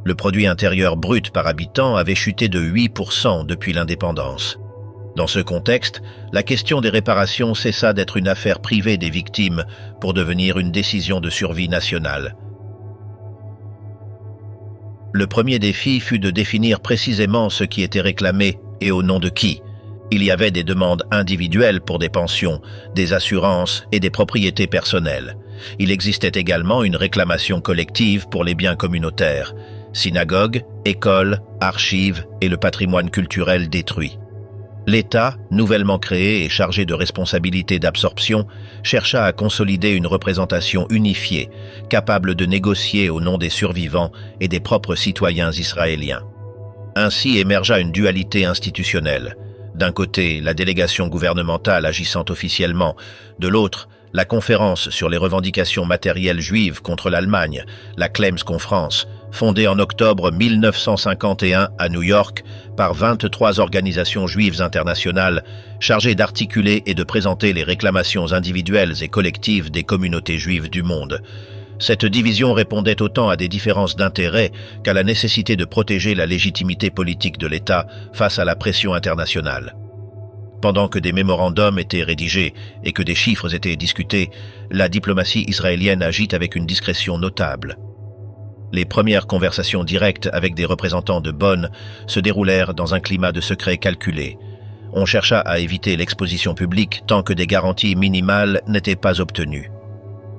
Le produit intérieur brut par habitant avait chuté de 8% depuis l'indépendance. Dans ce contexte, la question des réparations cessa d'être une affaire privée des victimes pour devenir une décision de survie nationale. Le premier défi fut de définir précisément ce qui était réclamé et au nom de qui. Il y avait des demandes individuelles pour des pensions, des assurances et des propriétés personnelles. Il existait également une réclamation collective pour les biens communautaires, synagogues, écoles, archives et le patrimoine culturel détruit. L'État, nouvellement créé et chargé de responsabilités d'absorption, chercha à consolider une représentation unifiée, capable de négocier au nom des survivants et des propres citoyens israéliens. Ainsi émergea une dualité institutionnelle. D'un côté, la délégation gouvernementale agissant officiellement, de l'autre, la conférence sur les revendications matérielles juives contre l'Allemagne, la Claims Conference, fondée en octobre 1951 à New York par 23 organisations juives internationales chargées d'articuler et de présenter les réclamations individuelles et collectives des communautés juives du monde. Cette division répondait autant à des différences d'intérêts qu'à la nécessité de protéger la légitimité politique de l'État face à la pression internationale. Pendant que des mémorandums étaient rédigés et que des chiffres étaient discutés, la diplomatie israélienne agit avec une discrétion notable. Les premières conversations directes avec des représentants de Bonn se déroulèrent dans un climat de secret calculé. On chercha à éviter l'exposition publique tant que des garanties minimales n'étaient pas obtenues.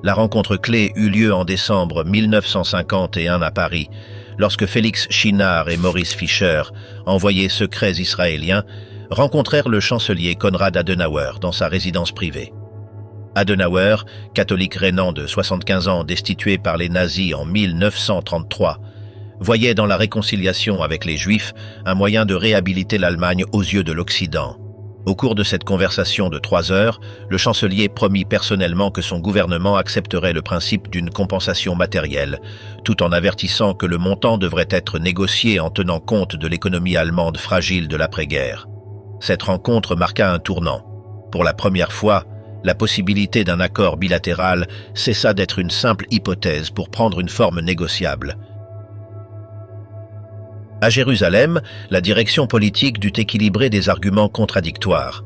La rencontre clé eut lieu en décembre 1951 à Paris, lorsque Félix Chinard et Maurice Fischer, envoyés secrets israéliens, rencontrèrent le chancelier Konrad Adenauer dans sa résidence privée. Adenauer, catholique rhénan de 75 ans destitué par les nazis en 1933, voyait dans la réconciliation avec les Juifs un moyen de réhabiliter l'Allemagne aux yeux de l'Occident. Au cours de cette conversation de 3 heures, le chancelier promit personnellement que son gouvernement accepterait le principe d'une compensation matérielle, tout en avertissant que le montant devrait être négocié en tenant compte de l'économie allemande fragile de l'après-guerre. Cette rencontre marqua un tournant. Pour la première fois, la possibilité d'un accord bilatéral cessa d'être une simple hypothèse pour prendre une forme négociable. À Jérusalem, la direction politique dut équilibrer des arguments contradictoires.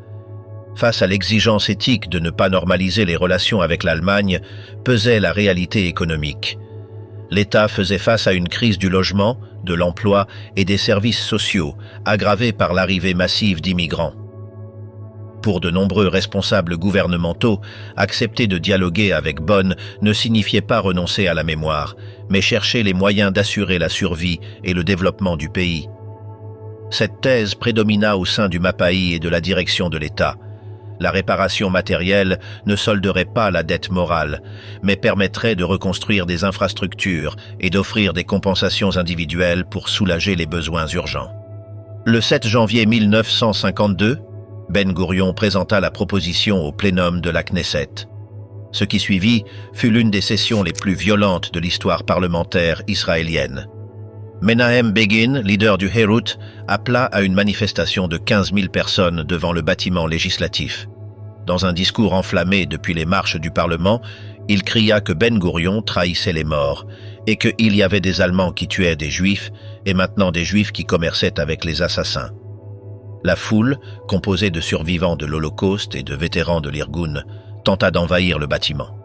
Face à l'exigence éthique de ne pas normaliser les relations avec l'Allemagne, pesait la réalité économique. L'État faisait face à une crise du logement, de l'emploi et des services sociaux, aggravée par l'arrivée massive d'immigrants. Pour de nombreux responsables gouvernementaux, accepter de dialoguer avec Bonn ne signifiait pas renoncer à la mémoire, mais chercher les moyens d'assurer la survie et le développement du pays. Cette thèse prédomina au sein du MAPAI et de la direction de l'État. La réparation matérielle ne solderait pas la dette morale, mais permettrait de reconstruire des infrastructures et d'offrir des compensations individuelles pour soulager les besoins urgents. Le 7 janvier 1952, Ben Gourion présenta la proposition au plénum de la Knesset. Ce qui suivit fut l'une des sessions les plus violentes de l'histoire parlementaire israélienne. Menahem Begin, leader du Herut, appela à une manifestation de 15 000 personnes devant le bâtiment législatif. Dans un discours enflammé depuis les marches du Parlement, il cria que Ben Gourion trahissait les morts et qu'il y avait des Allemands qui tuaient des Juifs et maintenant des Juifs qui commerçaient avec les assassins. La foule, composée de survivants de l'Holocauste et de vétérans de l'Irgun, tenta d'envahir le bâtiment.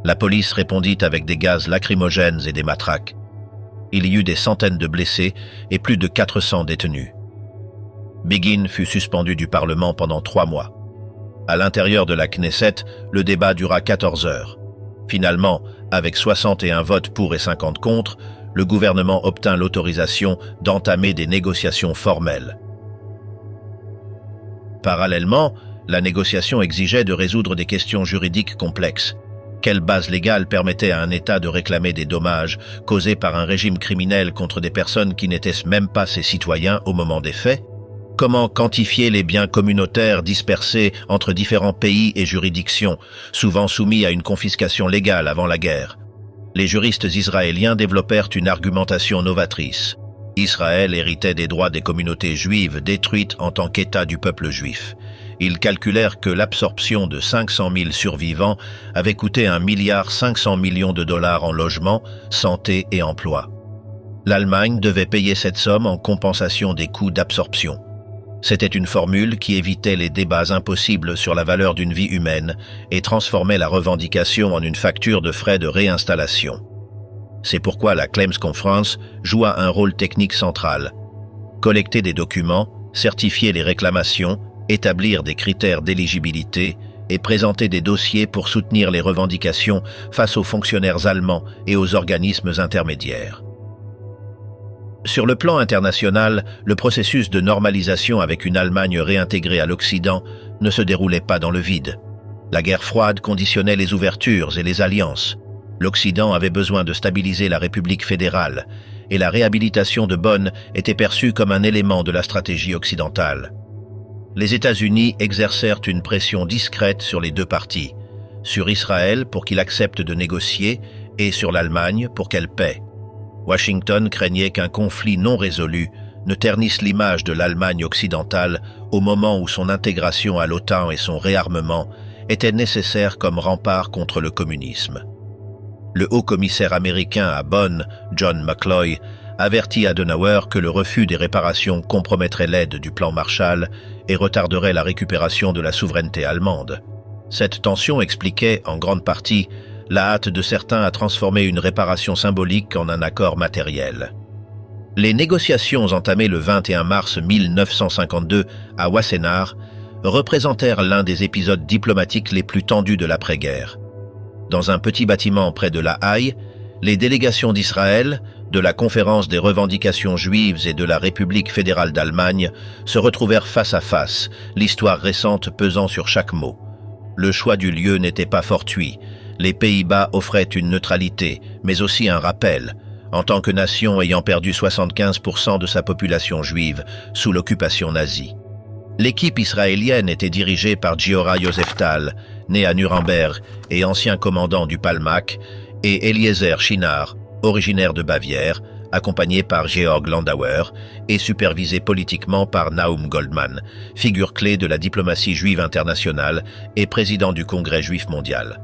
La police répondit avec des gaz lacrymogènes et des matraques. Il y eut des centaines de blessés et plus de 400 détenus. Begin fut suspendu du Parlement pendant 3 mois. À l'intérieur de la Knesset, le débat dura 14 heures. Finalement, avec 61 votes pour et 50 contre, le gouvernement obtint l'autorisation d'entamer des négociations formelles. Parallèlement, la négociation exigeait de résoudre des questions juridiques complexes. Quelle base légale permettait à un État de réclamer des dommages causés par un régime criminel contre des personnes qui n'étaient même pas ses citoyens au moment des faits? Comment quantifier les biens communautaires dispersés entre différents pays et juridictions, souvent soumis à une confiscation légale avant la guerre? Les juristes israéliens développèrent une argumentation novatrice. Israël héritait des droits des communautés juives détruites en tant qu'État du peuple juif. Ils calculèrent que l'absorption de 500 000 survivants avait coûté $1,5 milliard en logements, santé et emploi. L'Allemagne devait payer cette somme en compensation des coûts d'absorption. C'était une formule qui évitait les débats impossibles sur la valeur d'une vie humaine et transformait la revendication en une facture de frais de réinstallation. C'est pourquoi la Claims Conference joua un rôle technique central. Collecter des documents, certifier les réclamations, établir des critères d'éligibilité et présenter des dossiers pour soutenir les revendications face aux fonctionnaires allemands et aux organismes intermédiaires. Sur le plan international, le processus de normalisation avec une Allemagne réintégrée à l'Occident ne se déroulait pas dans le vide. La guerre froide conditionnait les ouvertures et les alliances. L'Occident avait besoin de stabiliser la République fédérale, et la réhabilitation de Bonn était perçue comme un élément de la stratégie occidentale. Les États-Unis exercèrent une pression discrète sur les deux parties, sur Israël pour qu'il accepte de négocier et sur l'Allemagne pour qu'elle paie. Washington craignait qu'un conflit non résolu ne ternisse l'image de l'Allemagne occidentale au moment où son intégration à l'OTAN et son réarmement étaient nécessaires comme rempart contre le communisme. Le haut-commissaire américain à Bonn, John McCloy, avertit Adenauer que le refus des réparations compromettrait l'aide du plan Marshall et retarderait la récupération de la souveraineté allemande. Cette tension expliquait, en grande partie, la hâte de certains à transformer une réparation symbolique en un accord matériel. Les négociations entamées le 21 mars 1952 à Wassenaar représentèrent l'un des épisodes diplomatiques les plus tendus de l'après-guerre. Dans un petit bâtiment près de La Haye, les délégations d'Israël, de la Conférence des revendications juives et de la République fédérale d'Allemagne se retrouvèrent face à face, l'histoire récente pesant sur chaque mot. Le choix du lieu n'était pas fortuit. Les Pays-Bas offraient une neutralité, mais aussi un rappel, en tant que nation ayant perdu 75% de sa population juive sous l'occupation nazie. L'équipe israélienne était dirigée par Giora Yoseftal, né à Nuremberg et ancien commandant du Palmach, et Eliezer Chinard, originaire de Bavière, accompagné par Georg Landauer et supervisé politiquement par Nahum Goldmann, figure clé de la diplomatie juive internationale et président du Congrès juif mondial.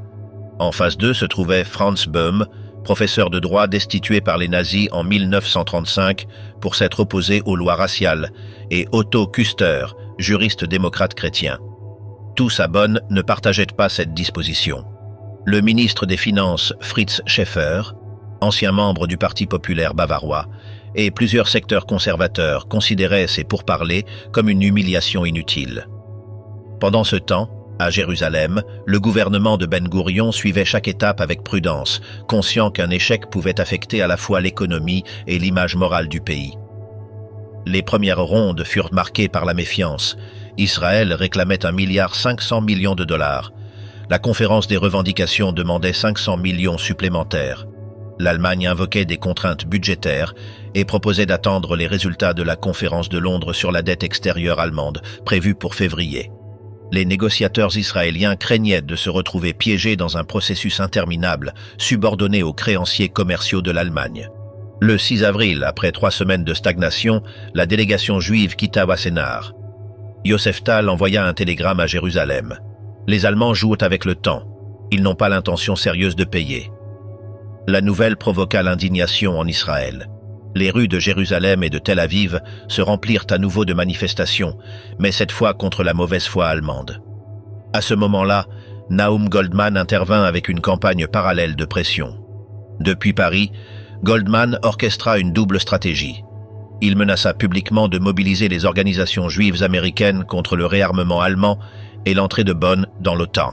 En face d'eux se trouvait Franz Böhm, professeur de droit destitué par les nazis en 1935 pour s'être opposé aux lois raciales, et Otto Küster, juriste démocrate chrétien. Tous à Bonn ne partageaient pas cette disposition. Le ministre des Finances Fritz Schäfer, ancien membre du Parti populaire bavarois, et plusieurs secteurs conservateurs considéraient ces pourparlers comme une humiliation inutile. Pendant ce temps, à Jérusalem, le gouvernement de Ben Gourion suivait chaque étape avec prudence, conscient qu'un échec pouvait affecter à la fois l'économie et l'image morale du pays. Les premières rondes furent marquées par la méfiance. Israël réclamait 1,5 milliard de dollars. La conférence des revendications demandait 500 millions supplémentaires. L'Allemagne invoquait des contraintes budgétaires et proposait d'attendre les résultats de la conférence de Londres sur la dette extérieure allemande, prévue pour février. Les négociateurs israéliens craignaient de se retrouver piégés dans un processus interminable, subordonné aux créanciers commerciaux de l'Allemagne. Le 6 avril, après 3 semaines de stagnation, la délégation juive quitta Wassenaar. Yoseftal envoya un télégramme à Jérusalem. Les Allemands jouent avec le temps. Ils n'ont pas l'intention sérieuse de payer. La nouvelle provoqua l'indignation en Israël. Les rues de Jérusalem et de Tel Aviv se remplirent à nouveau de manifestations, mais cette fois contre la mauvaise foi allemande. À ce moment-là, Nahum Goldmann intervint avec une campagne parallèle de pression. Depuis Paris, Goldmann orchestra une double stratégie. Il menaça publiquement de mobiliser les organisations juives américaines contre le réarmement allemand et l'entrée de Bonn dans l'OTAN,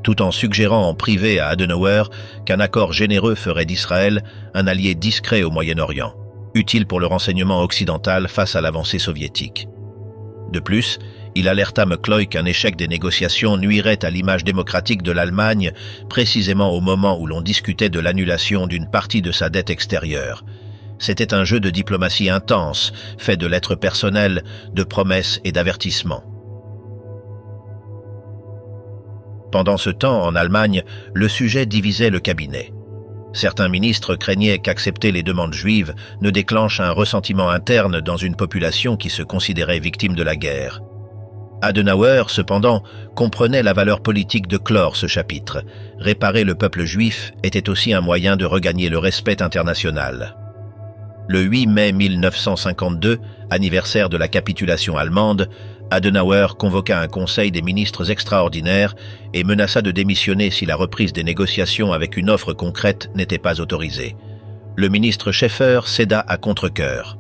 tout en suggérant en privé à Adenauer qu'un accord généreux ferait d'Israël un allié discret au Moyen-Orient, utile pour le renseignement occidental face à l'avancée soviétique. De plus, il alerta McCloy qu'un échec des négociations nuirait à l'image démocratique de l'Allemagne, précisément au moment où l'on discutait de l'annulation d'une partie de sa dette extérieure. C'était un jeu de diplomatie intense, fait de lettres personnelles, de promesses et d'avertissements. Pendant ce temps, en Allemagne, le sujet divisait le cabinet. Certains ministres craignaient qu'accepter les demandes juives ne déclenche un ressentiment interne dans une population qui se considérait victime de la guerre. Adenauer, cependant, comprenait la valeur politique de clore ce chapitre. Réparer le peuple juif était aussi un moyen de regagner le respect international. Le 8 mai 1952, anniversaire de la capitulation allemande, Adenauer convoqua un conseil des ministres extraordinaire et menaça de démissionner si la reprise des négociations avec une offre concrète n'était pas autorisée. Le ministre Schäfer céda à contre-cœur.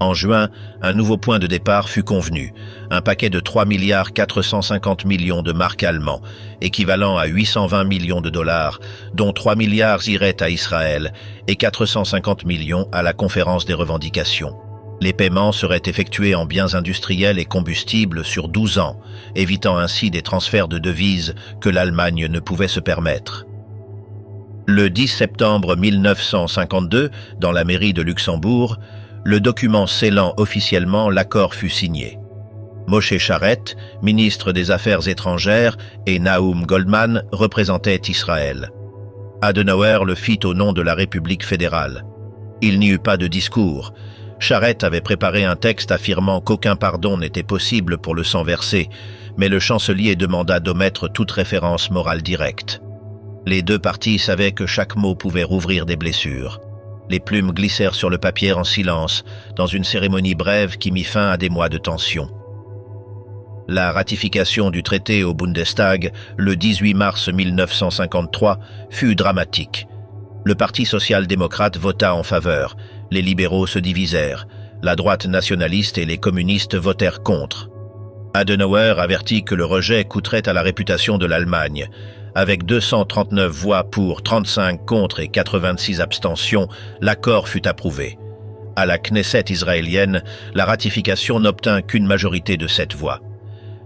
En juin, un nouveau point de départ fut convenu, un paquet de 3,450 milliards de marks allemands, équivalent à 820 millions de dollars, dont 3 milliards iraient à Israël et 450 millions à la conférence des revendications. Les paiements seraient effectués en biens industriels et combustibles sur 12 ans, évitant ainsi des transferts de devises que l'Allemagne ne pouvait se permettre. Le 10 septembre 1952, dans la mairie de Luxembourg, le document scellant officiellement l'accord fut signé. Moshe Charette, ministre des Affaires étrangères, et Nahum Goldman représentaient Israël. Adenauer le fit au nom de la République fédérale. Il n'y eut pas de discours. Charette avait préparé un texte affirmant qu'aucun pardon n'était possible pour le sang versé, mais le chancelier demanda d'omettre toute référence morale directe. Les deux parties savaient que chaque mot pouvait rouvrir des blessures. Les plumes glissèrent sur le papier en silence, dans une cérémonie brève qui mit fin à des mois de tension. La ratification du traité au Bundestag, le 18 mars 1953, fut dramatique. Le Parti social-démocrate vota en faveur, les libéraux se divisèrent, la droite nationaliste et les communistes votèrent contre. Adenauer avertit que le rejet coûterait à la réputation de l'Allemagne. Avec 239 voix pour, 35 contre et 86 abstentions, l'accord fut approuvé. À la Knesset israélienne, la ratification n'obtint qu'une majorité de 7 voix.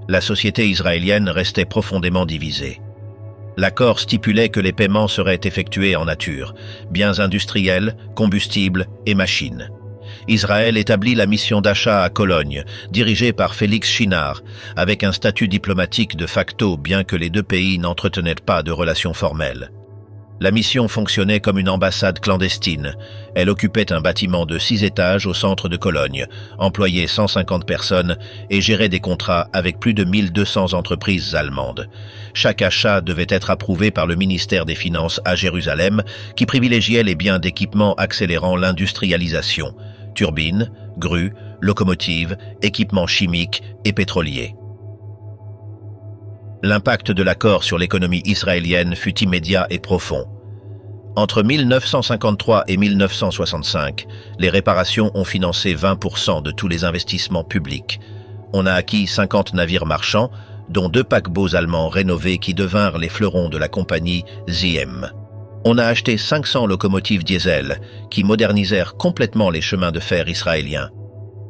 La société israélienne restait profondément divisée. L'accord stipulait que les paiements seraient effectués en nature, biens industriels, combustibles et machines. Israël établit la mission d'achat à Cologne, dirigée par Félix Chinard, avec un statut diplomatique de facto bien que les deux pays n'entretenaient pas de relations formelles. La mission fonctionnait comme une ambassade clandestine. Elle occupait un bâtiment de 6 étages au centre de Cologne, employait 150 personnes et gérait des contrats avec plus de 1200 entreprises allemandes. Chaque achat devait être approuvé par le ministère des Finances à Jérusalem, qui privilégiait les biens d'équipement accélérant l'industrialisation, turbines, grues, locomotives, équipements chimiques et pétroliers. L'impact de l'accord sur l'économie israélienne fut immédiat et profond. Entre 1953 et 1965, les réparations ont financé 20% de tous les investissements publics. On a acquis 50 navires marchands, dont 2 paquebots allemands rénovés qui devinrent les fleurons de la compagnie Siem. On a acheté 500 locomotives diesel qui modernisèrent complètement les chemins de fer israéliens.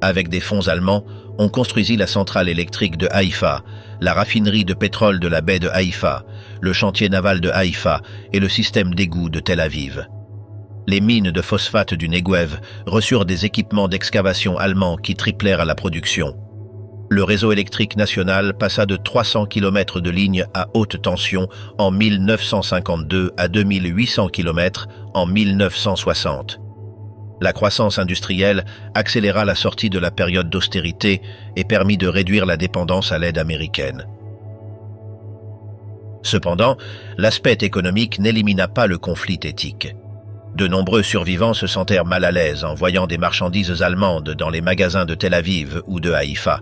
Avec des fonds allemands, on construisit la centrale électrique de Haïfa, la raffinerie de pétrole de la baie de Haïfa, le chantier naval de Haïfa et le système d'égout de Tel Aviv. Les mines de phosphate du Negev reçurent des équipements d'excavation allemands qui triplèrent la production. Le réseau électrique national passa de 300 km de lignes à haute tension en 1952 à 2800 km en 1960. La croissance industrielle accéléra la sortie de la période d'austérité et permit de réduire la dépendance à l'aide américaine. Cependant, l'aspect économique n'élimina pas le conflit éthique. De nombreux survivants se sentèrent mal à l'aise en voyant des marchandises allemandes dans les magasins de Tel Aviv ou de Haïfa.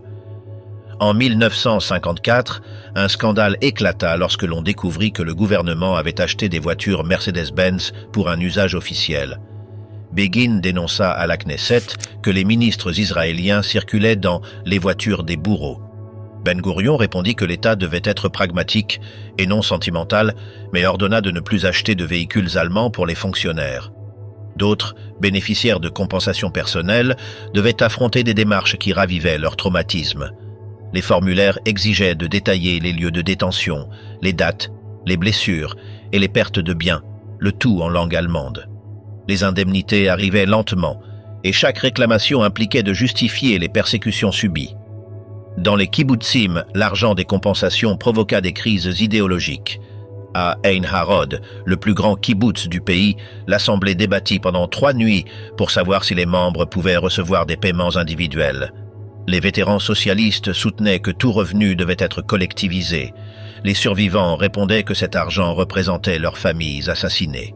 En 1954, un scandale éclata lorsque l'on découvrit que le gouvernement avait acheté des voitures Mercedes-Benz pour un usage officiel. Begin dénonça à la Knesset que les ministres israéliens circulaient dans les voitures des bourreaux. Ben-Gourion répondit que l'État devait être pragmatique et non sentimental, mais ordonna de ne plus acheter de véhicules allemands pour les fonctionnaires. D'autres, bénéficiaires de compensations personnelles, devaient affronter des démarches qui ravivaient leur traumatisme. Les formulaires exigeaient de détailler les lieux de détention, les dates, les blessures et les pertes de biens, le tout en langue allemande. Les indemnités arrivaient lentement, et chaque réclamation impliquait de justifier les persécutions subies. Dans les kibbutzim, l'argent des compensations provoqua des crises idéologiques. À Ein Harod, le plus grand kibbutz du pays, l'Assemblée débattit pendant 3 nuits pour savoir si les membres pouvaient recevoir des paiements individuels. Les vétérans socialistes soutenaient que tout revenu devait être collectivisé. Les survivants répondaient que cet argent représentait leurs familles assassinées.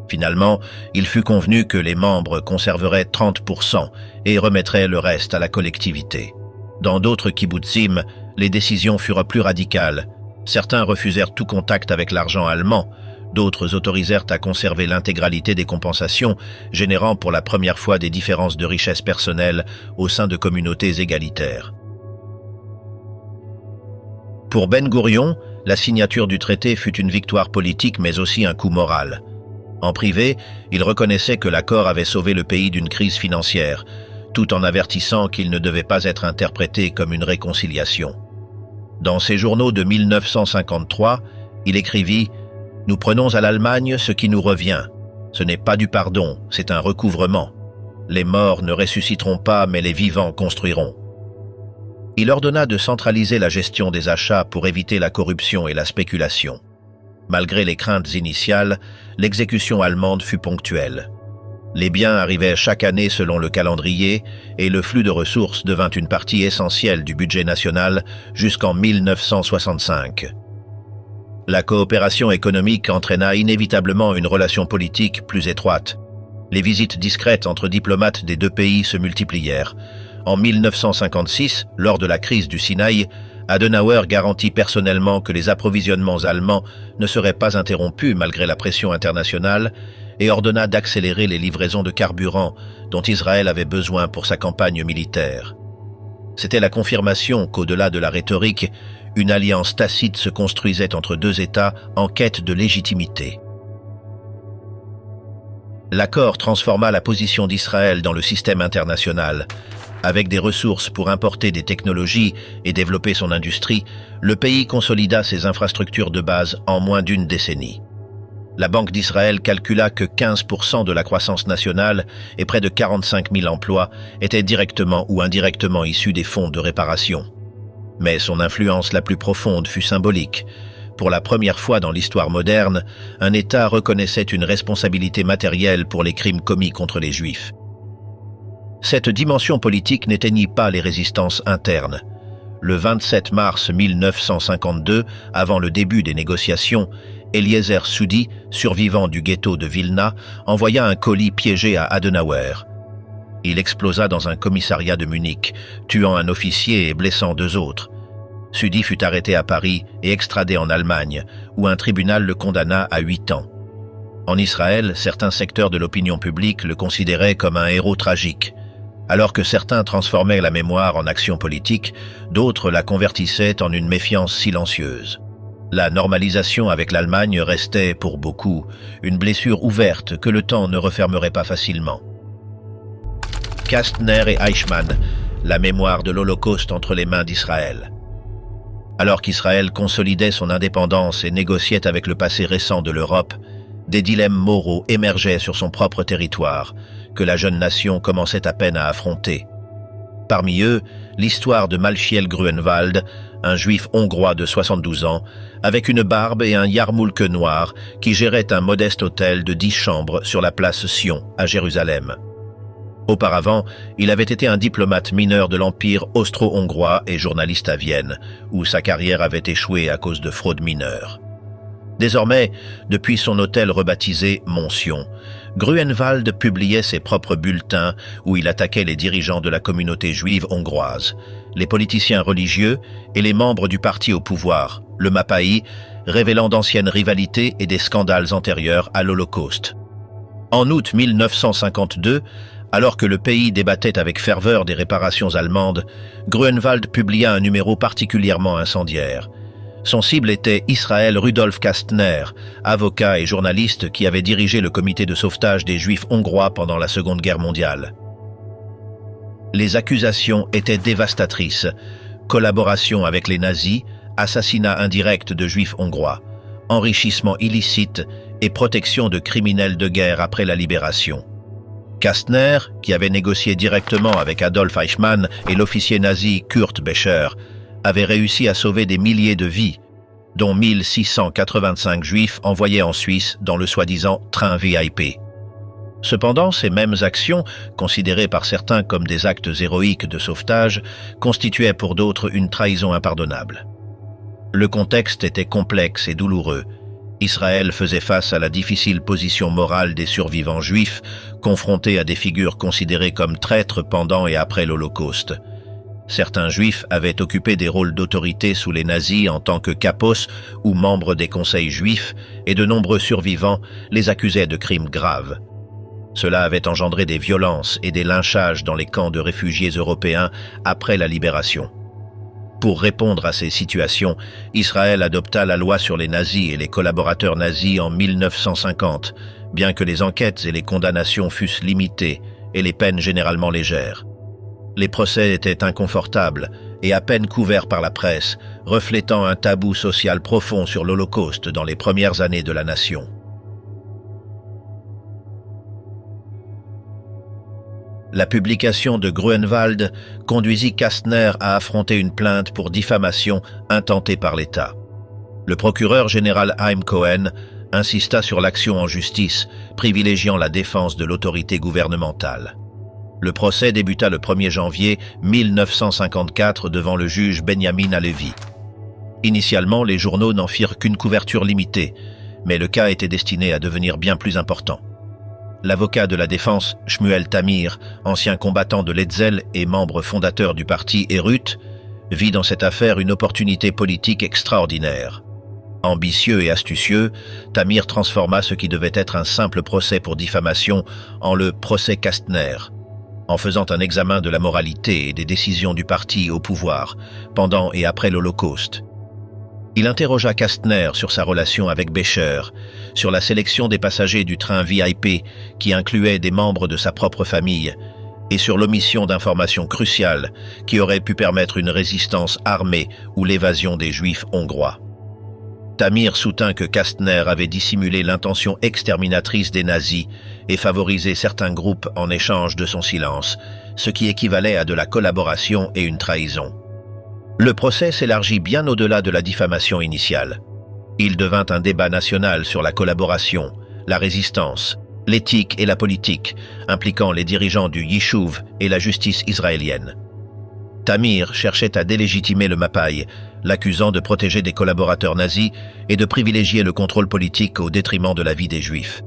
Finalement, il fut convenu que les membres conserveraient 30% et remettraient le reste à la collectivité. Dans d'autres kibbutzim, les décisions furent plus radicales. Certains refusèrent tout contact avec l'argent allemand. D'autres autorisèrent à conserver l'intégralité des compensations, générant pour la première fois des différences de richesse personnelle au sein de communautés égalitaires. Pour Ben Gourion, la signature du traité fut une victoire politique mais aussi un coup moral. En privé, il reconnaissait que l'accord avait sauvé le pays d'une crise financière, tout en avertissant qu'il ne devait pas être interprété comme une réconciliation. Dans ses journaux de 1953, il écrivit « Nous prenons à l'Allemagne ce qui nous revient. Ce n'est pas du pardon, c'est un recouvrement. Les morts ne ressusciteront pas, mais les vivants construiront. » Il ordonna de centraliser la gestion des achats pour éviter la corruption et la spéculation. Malgré les craintes initiales, l'exécution allemande fut ponctuelle. Les biens arrivaient chaque année selon le calendrier et le flux de ressources devint une partie essentielle du budget national jusqu'en 1965. La coopération économique entraîna inévitablement une relation politique plus étroite. Les visites discrètes entre diplomates des deux pays se multiplièrent. En 1956, lors de la crise du Sinaï, Adenauer garantit personnellement que les approvisionnements allemands ne seraient pas interrompus malgré la pression internationale et ordonna d'accélérer les livraisons de carburant dont Israël avait besoin pour sa campagne militaire. C'était la confirmation qu'au-delà de la rhétorique, une alliance tacite se construisait entre deux États en quête de légitimité. L'accord transforma la position d'Israël dans le système international. Avec des ressources pour importer des technologies et développer son industrie, le pays consolida ses infrastructures de base en moins d'une décennie. La Banque d'Israël calcula que 15% de la croissance nationale et près de 45 000 emplois étaient directement ou indirectement issus des fonds de réparation. Mais son influence la plus profonde fut symbolique. Pour la première fois dans l'histoire moderne, un État reconnaissait une responsabilité matérielle pour les crimes commis contre les Juifs. Cette dimension politique n'éteignit pas les résistances internes. Le 27 mars 1952, avant le début des négociations, Eliezer Soudi, survivant du ghetto de Vilna, envoya un colis piégé à Adenauer. Il explosa dans un commissariat de Munich, tuant un officier et blessant deux autres. Soudi fut arrêté à Paris et extradé en Allemagne, où un tribunal le condamna à 8 ans. En Israël, certains secteurs de l'opinion publique le considéraient comme un héros tragique. Alors que certains transformaient la mémoire en action politique, d'autres la convertissaient en une méfiance silencieuse. La normalisation avec l'Allemagne restait, pour beaucoup, une blessure ouverte que le temps ne refermerait pas facilement. Kastner et Eichmann, la mémoire de l'Holocauste entre les mains d'Israël. Alors qu'Israël consolidait son indépendance et négociait avec le passé récent de l'Europe, des dilemmes moraux émergeaient sur son propre territoire, que la jeune nation commençait à peine à affronter. Parmi eux, l'histoire de Malchiel Gruenwald, un juif hongrois de 72 ans, avec une barbe et un yarmoulke noir, qui gérait un modeste hôtel de 10 chambres sur la place Sion, à Jérusalem. Auparavant, il avait été un diplomate mineur de l'Empire austro-hongrois et journaliste à Vienne, où sa carrière avait échoué à cause de fraude mineure. Désormais, depuis son hôtel rebaptisé Monsion, Gruenwald publiait ses propres bulletins où il attaquait les dirigeants de la communauté juive hongroise, les politiciens religieux et les membres du parti au pouvoir, le Mapai, révélant d'anciennes rivalités et des scandales antérieurs à l'Holocauste. En août 1952, alors que le pays débattait avec ferveur des réparations allemandes, Gruenwald publia un numéro particulièrement incendiaire. Son cible était Israël Rudolf Kastner, avocat et journaliste qui avait dirigé le comité de sauvetage des Juifs hongrois pendant la Seconde Guerre mondiale. Les accusations étaient dévastatrices. Collaboration avec les nazis, assassinat indirect de Juifs hongrois, enrichissement illicite et protection de criminels de guerre après la libération. Kastner, qui avait négocié directement avec Adolf Eichmann et l'officier nazi Kurt Becher, avait réussi à sauver des milliers de vies, dont 1685 juifs envoyés en Suisse dans le soi-disant train VIP. Cependant, ces mêmes actions, considérées par certains comme des actes héroïques de sauvetage, constituaient pour d'autres une trahison impardonnable. Le contexte était complexe et douloureux. Israël faisait face à la difficile position morale des survivants juifs, confrontés à des figures considérées comme traîtres pendant et après l'Holocauste. Certains juifs avaient occupé des rôles d'autorité sous les nazis en tant que kapos ou membres des conseils juifs, et de nombreux survivants les accusaient de crimes graves. Cela avait engendré des violences et des lynchages dans les camps de réfugiés européens après la libération. Pour répondre à ces situations, Israël adopta la loi sur les nazis et les collaborateurs nazis en 1950, bien que les enquêtes et les condamnations fussent limitées et les peines généralement légères. Les procès étaient inconfortables et à peine couverts par la presse, reflétant un tabou social profond sur l'Holocauste dans les premières années de la nation. La publication de Gruenwald conduisit Kastner à affronter une plainte pour diffamation intentée par l'État. Le procureur général Haim Cohen insista sur l'action en justice, privilégiant la défense de l'autorité gouvernementale. Le procès débuta le 1er janvier 1954 devant le juge Benjamin Halevi. Initialement, les journaux n'en firent qu'une couverture limitée, mais le cas était destiné à devenir bien plus important. L'avocat de la défense, Shmuel Tamir, ancien combattant de l'Hetzel et membre fondateur du parti Herut, vit dans cette affaire une opportunité politique extraordinaire. Ambitieux et astucieux, Tamir transforma ce qui devait être un simple procès pour diffamation en le procès Kastner, en faisant un examen de la moralité et des décisions du parti au pouvoir, pendant et après l'Holocauste. Il interrogea Kastner sur sa relation avec Becher, sur la sélection des passagers du train VIP qui incluait des membres de sa propre famille, et sur l'omission d'informations cruciales qui auraient pu permettre une résistance armée ou l'évasion des Juifs hongrois. Tamir soutint que Kastner avait dissimulé l'intention exterminatrice des nazis et favorisé certains groupes en échange de son silence, ce qui équivalait à de la collaboration et une trahison. Le procès s'élargit bien au-delà de la diffamation initiale. Il devint un débat national sur la collaboration, la résistance, l'éthique et la politique, impliquant les dirigeants du Yishuv et la justice israélienne. Tamir cherchait à délégitimer le Mapai, l'accusant de protéger des collaborateurs nazis et de privilégier le contrôle politique au détriment de la vie des Juifs.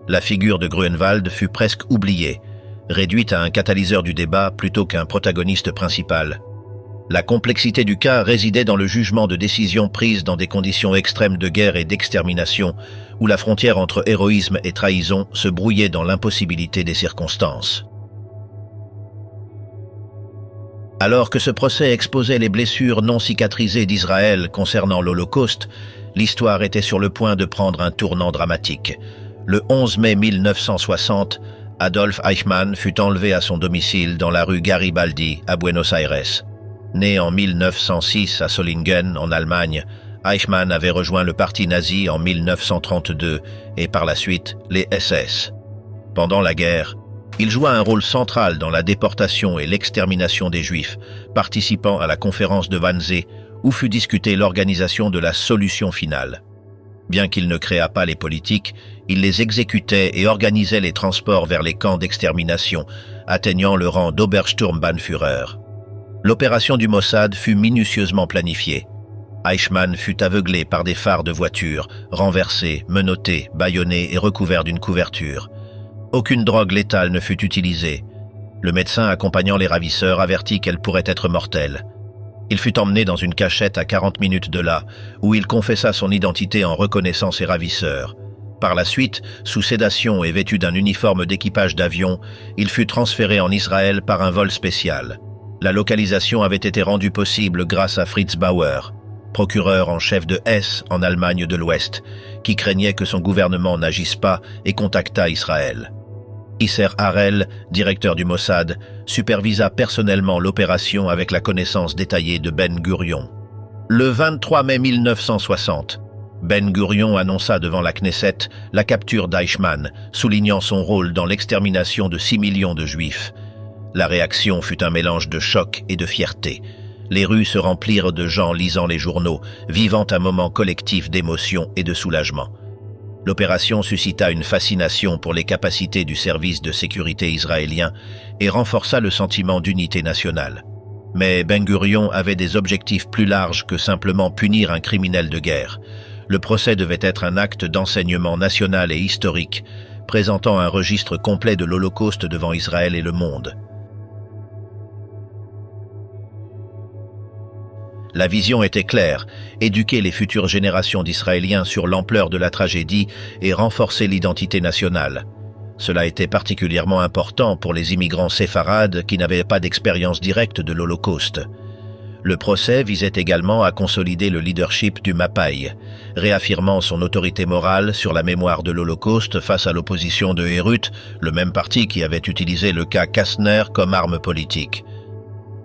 La figure de Gruenwald fut presque oubliée, réduite à un catalyseur du débat plutôt qu'un protagoniste principal. La complexité du cas résidait dans le jugement de décisions prises dans des conditions extrêmes de guerre et d'extermination, où la frontière entre héroïsme et trahison se brouillait dans l'impossibilité des circonstances. Alors que ce procès exposait les blessures non cicatrisées d'Israël concernant l'Holocauste, l'histoire était sur le point de prendre un tournant dramatique. Le 11 mai 1960, Adolf Eichmann fut enlevé à son domicile dans la rue Garibaldi à Buenos Aires. Né en 1906 à Solingen, en Allemagne, Eichmann avait rejoint le parti nazi en 1932 et par la suite les SS. Pendant la guerre, il joua un rôle central dans la déportation et l'extermination des Juifs, participant à la conférence de Wannsee où fut discutée l'organisation de la solution finale. Bien qu'il ne créât pas les politiques, il les exécutait et organisait les transports vers les camps d'extermination, atteignant le rang d'Obersturmbannführer. L'opération du Mossad fut minutieusement planifiée. Eichmann fut aveuglé par des phares de voiture, renversé, menotté, bâillonné et recouvert d'une couverture. Aucune drogue létale ne fut utilisée. Le médecin accompagnant les ravisseurs avertit qu'elle pourrait être mortelle. Il fut emmené dans une cachette à 40 minutes de là, où il confessa son identité en reconnaissant ses ravisseurs. Par la suite, sous sédation et vêtu d'un uniforme d'équipage d'avion, il fut transféré en Israël par un vol spécial. La localisation avait été rendue possible grâce à Fritz Bauer, procureur en chef de Hesse en Allemagne de l'Ouest, qui craignait que son gouvernement n'agisse pas et contacta Israël. Isser Harel, directeur du Mossad, supervisa personnellement l'opération avec la connaissance détaillée de Ben Gurion. Le 23 mai 1960, Ben Gurion annonça devant la Knesset la capture d'Eichmann, soulignant son rôle dans l'extermination de 6 millions de Juifs. La réaction fut un mélange de choc et de fierté. Les rues se remplirent de gens lisant les journaux, vivant un moment collectif d'émotion et de soulagement. L'opération suscita une fascination pour les capacités du service de sécurité israélien et renforça le sentiment d'unité nationale. Mais Ben Gurion avait des objectifs plus larges que simplement punir un criminel de guerre. Le procès devait être un acte d'enseignement national et historique, présentant un registre complet de l'Holocauste devant Israël et le monde. La vision était claire, éduquer les futures générations d'Israéliens sur l'ampleur de la tragédie et renforcer l'identité nationale. Cela était particulièrement important pour les immigrants séfarades qui n'avaient pas d'expérience directe de l'Holocauste. Le procès visait également à consolider le leadership du Mapai, réaffirmant son autorité morale sur la mémoire de l'Holocauste face à l'opposition de Herut, le même parti qui avait utilisé le cas Kastner comme arme politique.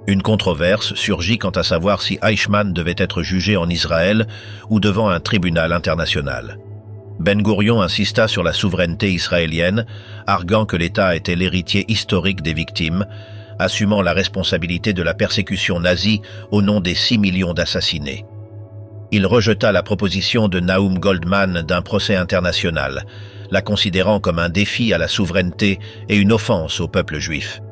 Une controverse surgit quant à savoir si Eichmann devait être jugé en Israël ou devant un tribunal international. Ben-Gourion insista sur la souveraineté israélienne, arguant que l'État était l'héritier historique des victimes, assumant la responsabilité de la persécution nazie au nom des 6 millions d'assassinés. Il rejeta la proposition de Naum Goldman d'un procès international, la considérant comme un défi à la souveraineté et une offense au peuple juif.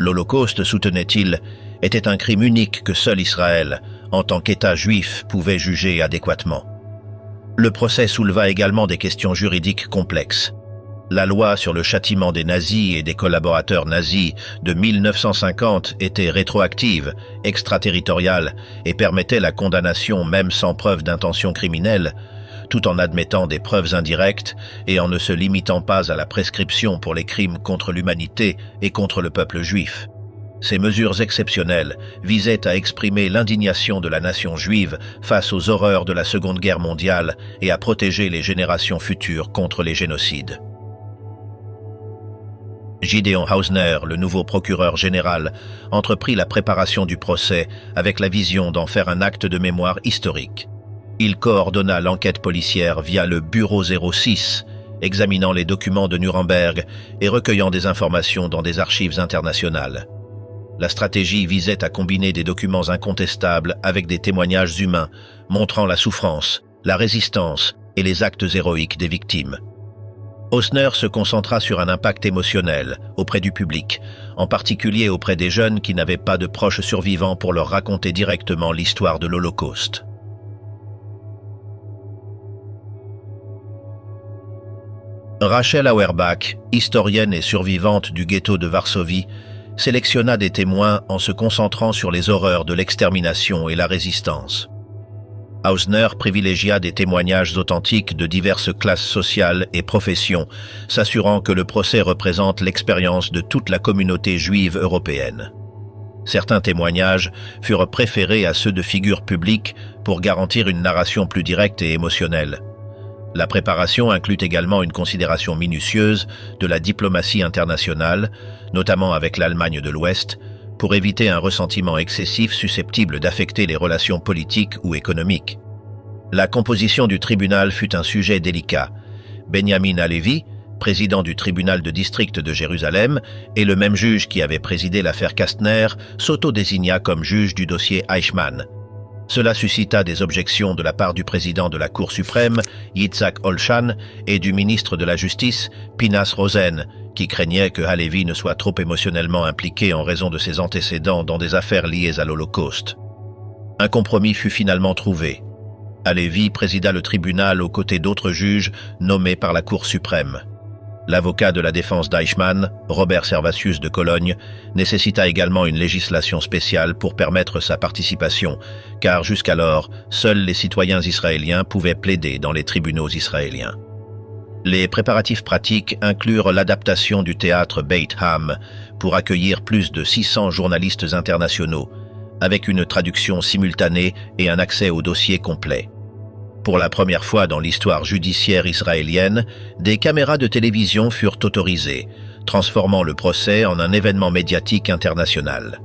L'Holocauste, soutenait-il, était un crime unique que seul Israël, en tant qu'État juif, pouvait juger adéquatement. Le procès souleva également des questions juridiques complexes. La loi sur le châtiment des nazis et des collaborateurs nazis de 1950 était rétroactive, extraterritoriale et permettait la condamnation même sans preuve d'intention criminelle, tout en admettant des preuves indirectes et en ne se limitant pas à la prescription pour les crimes contre l'humanité et contre le peuple juif. Ces mesures exceptionnelles visaient à exprimer l'indignation de la nation juive face aux horreurs de la Seconde Guerre mondiale et à protéger les générations futures contre les génocides. Gideon Hausner, le nouveau procureur général, entreprit la préparation du procès avec la vision d'en faire un acte de mémoire historique. Il coordonna l'enquête policière via le Bureau 06, examinant les documents de Nuremberg et recueillant des informations dans des archives internationales. La stratégie visait à combiner des documents incontestables avec des témoignages humains, montrant la souffrance, la résistance et les actes héroïques des victimes. Hausner se concentra sur un impact émotionnel auprès du public, en particulier auprès des jeunes qui n'avaient pas de proches survivants pour leur raconter directement l'histoire de l'Holocauste. Rachel Auerbach, historienne et survivante du ghetto de Varsovie, sélectionna des témoins en se concentrant sur les horreurs de l'extermination et la résistance. Hausner privilégia des témoignages authentiques de diverses classes sociales et professions, s'assurant que le procès représente l'expérience de toute la communauté juive européenne. Certains témoignages furent préférés à ceux de figures publiques pour garantir une narration plus directe et émotionnelle. La préparation inclut également une considération minutieuse de la diplomatie internationale, notamment avec l'Allemagne de l'Ouest, pour éviter un ressentiment excessif susceptible d'affecter les relations politiques ou économiques. La composition du tribunal fut un sujet délicat. Benjamin Halevi, président du tribunal de district de Jérusalem, et le même juge qui avait présidé l'affaire Kastner, s'auto-désigna comme juge du dossier Eichmann. Cela suscita des objections de la part du président de la Cour suprême, Yitzhak Olshan, et du ministre de la Justice, Pinhas Rosen, qui craignait que Halevi ne soit trop émotionnellement impliqué en raison de ses antécédents dans des affaires liées à l'Holocauste. Un compromis fut finalement trouvé. Halevi présida le tribunal aux côtés d'autres juges nommés par la Cour suprême. L'avocat de la défense d'Eichmann, Robert Servatius de Cologne, nécessita également une législation spéciale pour permettre sa participation, car jusqu'alors, seuls les citoyens israéliens pouvaient plaider dans les tribunaux israéliens. Les préparatifs pratiques inclurent l'adaptation du théâtre Beit Ham pour accueillir plus de 600 journalistes internationaux, avec une traduction simultanée et un accès au dossier complet. Pour la première fois dans l'histoire judiciaire israélienne, des caméras de télévision furent autorisées, transformant le procès en un événement médiatique international.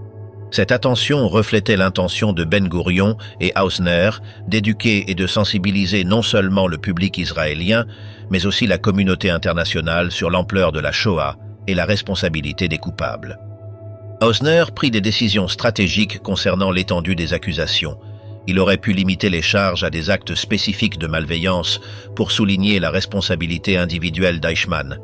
Cette attention reflétait l'intention de Ben-Gourion et Hausner d'éduquer et de sensibiliser non seulement le public israélien, mais aussi la communauté internationale sur l'ampleur de la Shoah et la responsabilité des coupables. Hausner prit des décisions stratégiques concernant l'étendue des accusations. Il aurait pu limiter les charges à des actes spécifiques de malveillance pour souligner la responsabilité individuelle d'Eichmann.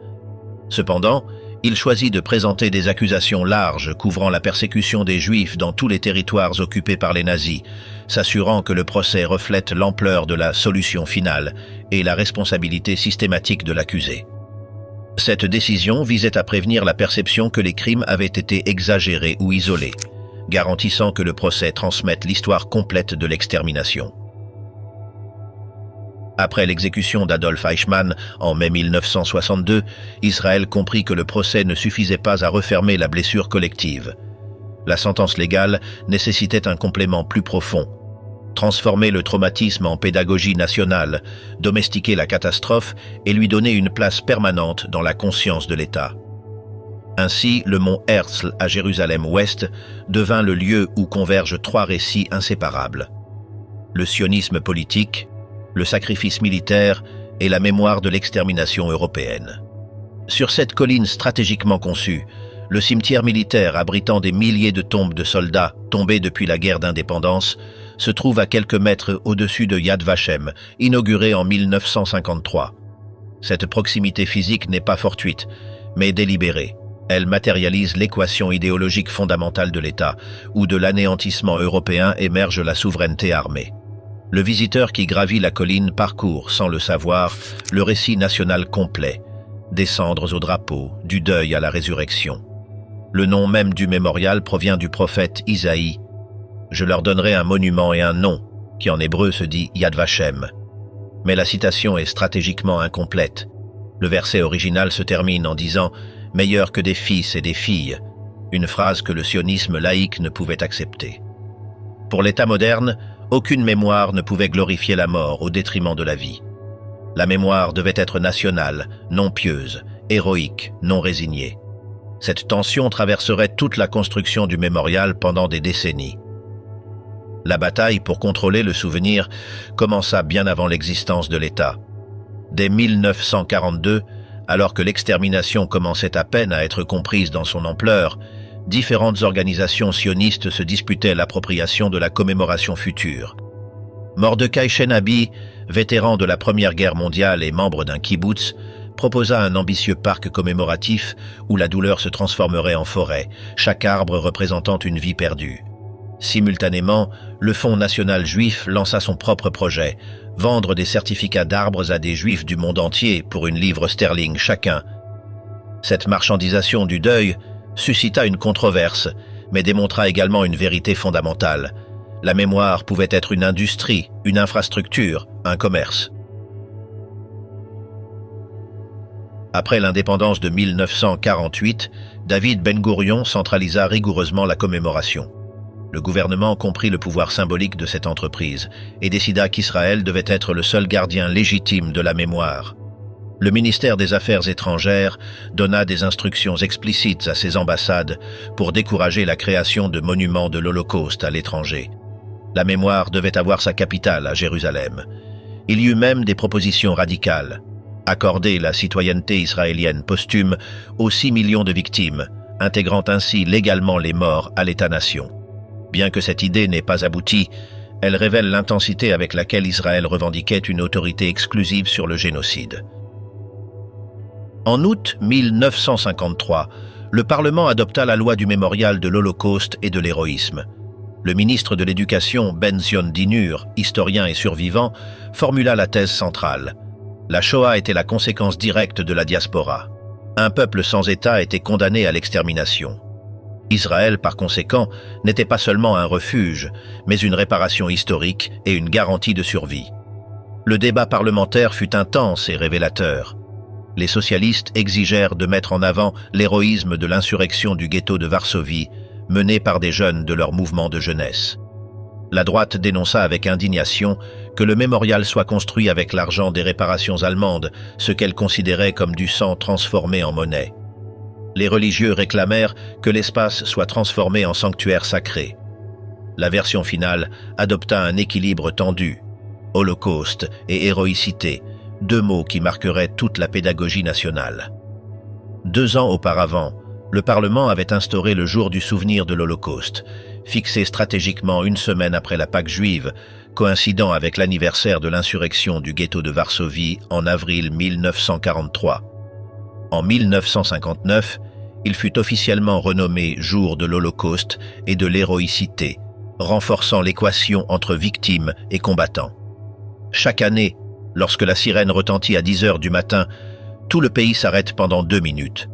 Cependant, il choisit de présenter des accusations larges couvrant la persécution des Juifs dans tous les territoires occupés par les nazis, s'assurant que le procès reflète l'ampleur de la solution finale et la responsabilité systématique de l'accusé. Cette décision visait à prévenir la perception que les crimes avaient été exagérés ou isolés. garantissant que le procès transmette l'histoire complète de l'extermination. Après l'exécution d'Adolf Eichmann en mai 1962, Israël comprit que le procès ne suffisait pas à refermer la blessure collective. La sentence légale nécessitait un complément plus profond. Transformer le traumatisme en pédagogie nationale, domestiquer la catastrophe et lui donner une place permanente dans la conscience de l'État. Ainsi, le mont Herzl à Jérusalem-Ouest devint le lieu où convergent trois récits inséparables. Le sionisme politique, le sacrifice militaire et la mémoire de l'extermination européenne. Sur cette colline stratégiquement conçue, le cimetière militaire abritant des milliers de tombes de soldats tombés depuis la guerre d'indépendance se trouve à quelques mètres au-dessus de Yad Vashem, inauguré en 1953. Cette proximité physique n'est pas fortuite, mais délibérée. Elle matérialise l'équation idéologique fondamentale de l'État, où de l'anéantissement européen émerge la souveraineté armée. Le visiteur qui gravit la colline parcourt, sans le savoir, le récit national complet, des cendres au drapeau, du deuil à la résurrection. Le nom même du mémorial provient du prophète Isaïe. « Je leur donnerai un monument et un nom », qui en hébreu se dit Yad Vashem. Mais la citation est stratégiquement incomplète. Le verset original se termine en disant « meilleur que des fils et des filles », une phrase que le sionisme laïque ne pouvait accepter. Pour l'État moderne, aucune mémoire ne pouvait glorifier la mort au détriment de la vie. La mémoire devait être nationale, non pieuse, héroïque, non résignée. Cette tension traverserait toute la construction du mémorial pendant des décennies. La bataille pour contrôler le souvenir commença bien avant l'existence de l'État. Dès 1942, alors que l'extermination commençait à peine à être comprise dans son ampleur, différentes organisations sionistes se disputaient l'appropriation de la commémoration future. Mordechai Shenabi, vétéran de la Première Guerre mondiale et membre d'un kibboutz, proposa un ambitieux parc commémoratif où la douleur se transformerait en forêt, chaque arbre représentant une vie perdue. Simultanément, le Fonds national juif lança son propre projet, vendre des certificats d'arbres à des juifs du monde entier pour une livre sterling chacun. Cette marchandisation du deuil suscita une controverse, mais démontra également une vérité fondamentale. La mémoire pouvait être une industrie, une infrastructure, un commerce. Après l'indépendance de 1948, David Ben-Gourion centralisa rigoureusement la commémoration. Le gouvernement comprit le pouvoir symbolique de cette entreprise et décida qu'Israël devait être le seul gardien légitime de la mémoire. Le ministère des Affaires étrangères donna des instructions explicites à ses ambassades pour décourager la création de monuments de l'Holocauste à l'étranger. La mémoire devait avoir sa capitale à Jérusalem. Il y eut même des propositions radicales. Accorder la citoyenneté israélienne posthume aux 6 millions de victimes, intégrant ainsi légalement les morts à l'État-nation. Bien que cette idée n'ait pas abouti, elle révèle l'intensité avec laquelle Israël revendiquait une autorité exclusive sur le génocide. En août 1953, le Parlement adopta la loi du mémorial de l'Holocauste et de l'héroïsme. Le ministre de l'Éducation, Ben-Zion Dinur, historien et survivant, formula la thèse centrale. La Shoah était la conséquence directe de la diaspora. Un peuple sans État était condamné à l'extermination. Israël, par conséquent, n'était pas seulement un refuge, mais une réparation historique et une garantie de survie. Le débat parlementaire fut intense et révélateur. Les socialistes exigèrent de mettre en avant l'héroïsme de l'insurrection du ghetto de Varsovie, menée par des jeunes de leur mouvement de jeunesse. La droite dénonça avec indignation que le mémorial soit construit avec l'argent des réparations allemandes, ce qu'elle considérait comme du sang transformé en monnaie. Les religieux réclamèrent que l'espace soit transformé en sanctuaire sacré. La version finale adopta un équilibre tendu, holocauste et héroïcité, deux mots qui marqueraient toute la pédagogie nationale. 2 ans auparavant, le Parlement avait instauré le jour du souvenir de l'Holocauste, fixé stratégiquement 1 semaine après la Pâque juive, coïncidant avec l'anniversaire de l'insurrection du ghetto de Varsovie en avril 1943. En 1959, il fut officiellement renommé Jour de l'Holocauste et de l'héroïcité, renforçant l'équation entre victimes et combattants. Chaque année, lorsque la sirène retentit à 10 heures du matin, tout le pays s'arrête pendant 2 minutes.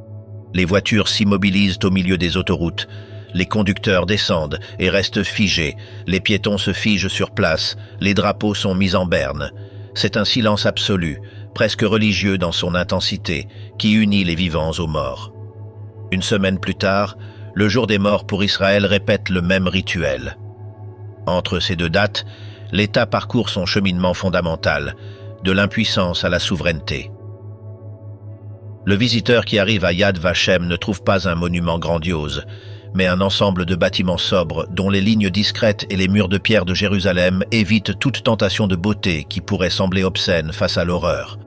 Les voitures s'immobilisent au milieu des autoroutes, Les conducteurs descendent et restent figés, les piétons se figent sur place, les drapeaux sont mis en berne. C'est un silence absolu, presque religieux dans son intensité, qui unit les vivants aux morts. Une semaine plus tard, le jour des morts pour Israël répète le même rituel. Entre ces deux dates, l'État parcourt son cheminement fondamental, de l'impuissance à la souveraineté. Le visiteur qui arrive à Yad Vashem ne trouve pas un monument grandiose, mais un ensemble de bâtiments sobres dont les lignes discrètes et les murs de pierre de Jérusalem évitent toute tentation de beauté qui pourrait sembler obscène face à l'horreur.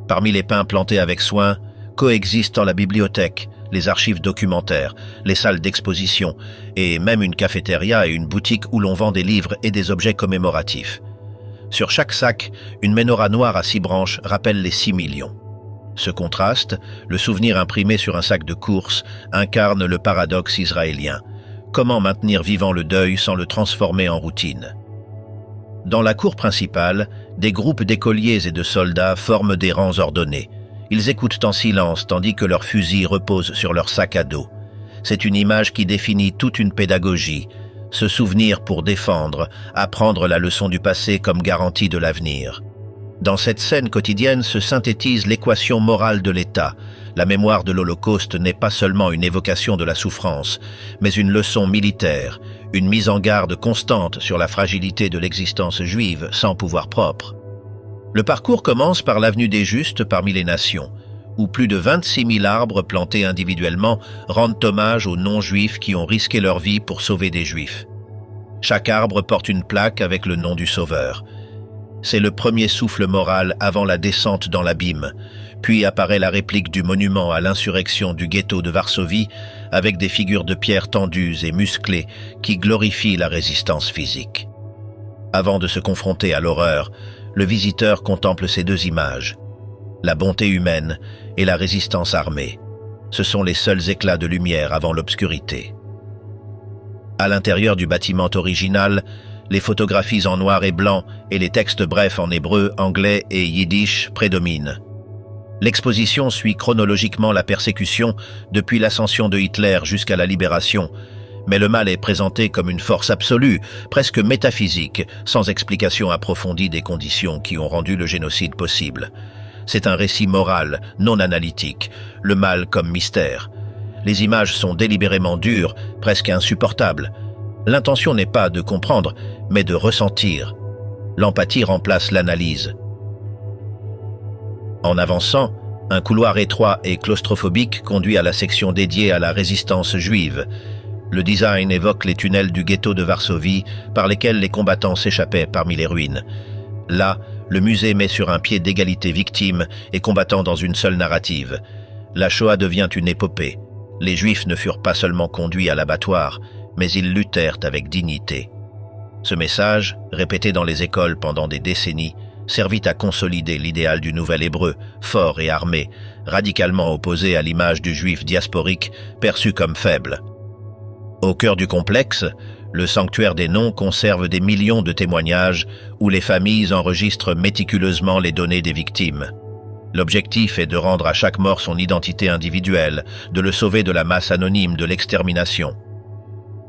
Parmi les pins plantés avec soin, coexistent la bibliothèque, les archives documentaires, les salles d'exposition et même une cafétéria et une boutique où l'on vend des livres et des objets commémoratifs. Sur chaque sac, une menorah noire à 6 branches rappelle les 6 millions. Ce contraste, le souvenir imprimé sur un sac de course, incarne le paradoxe israélien. Comment maintenir vivant le deuil sans le transformer en routine? Dans la cour principale, des groupes d'écoliers et de soldats forment des rangs ordonnés. Ils écoutent en silence tandis que leurs fusils reposent sur leurs sacs à dos. C'est une image qui définit toute une pédagogie. Se souvenir pour défendre, apprendre la leçon du passé comme garantie de l'avenir. Dans cette scène quotidienne se synthétise l'équation morale de l'État. La mémoire de l'Holocauste n'est pas seulement une évocation de la souffrance, mais une leçon militaire, une mise en garde constante sur la fragilité de l'existence juive sans pouvoir propre. Le parcours commence par l'avenue des Justes parmi les nations, où plus de 26 000 arbres plantés individuellement rendent hommage aux non-juifs qui ont risqué leur vie pour sauver des juifs. Chaque arbre porte une plaque avec le nom du sauveur. C'est le premier souffle moral avant la descente dans l'abîme, puis apparaît la réplique du monument à l'insurrection du ghetto de Varsovie avec des figures de pierre tendues et musclées qui glorifient la résistance physique. Avant de se confronter à l'horreur, le visiteur contemple ces deux images, la bonté humaine et la résistance armée. Ce sont les seuls éclats de lumière avant l'obscurité. À l'intérieur du bâtiment original, les photographies en noir et blanc et les textes brefs en hébreu, anglais et yiddish prédominent. L'exposition suit chronologiquement la persécution depuis l'ascension de Hitler jusqu'à la libération, mais le mal est présenté comme une force absolue, presque métaphysique, sans explication approfondie des conditions qui ont rendu le génocide possible. C'est un récit moral, non analytique, le mal comme mystère. Les images sont délibérément dures, presque insupportables. L'intention n'est pas de comprendre, mais de ressentir. L'empathie remplace l'analyse. En avançant, un couloir étroit et claustrophobique conduit à la section dédiée à la résistance juive. Le design évoque les tunnels du ghetto de Varsovie par lesquels les combattants s'échappaient parmi les ruines. Là, le musée met sur un pied d'égalité victimes et combattants dans une seule narrative. La Shoah devient une épopée. Les Juifs ne furent pas seulement conduits à l'abattoir, mais ils luttèrent avec dignité. Ce message, répété dans les écoles pendant des décennies, servit à consolider l'idéal du nouvel hébreu, fort et armé, radicalement opposé à l'image du juif diasporique, perçu comme faible. Au cœur du complexe, le sanctuaire des noms conserve des millions de témoignages où les familles enregistrent méticuleusement les données des victimes. L'objectif est de rendre à chaque mort son identité individuelle, de le sauver de la masse anonyme de l'extermination.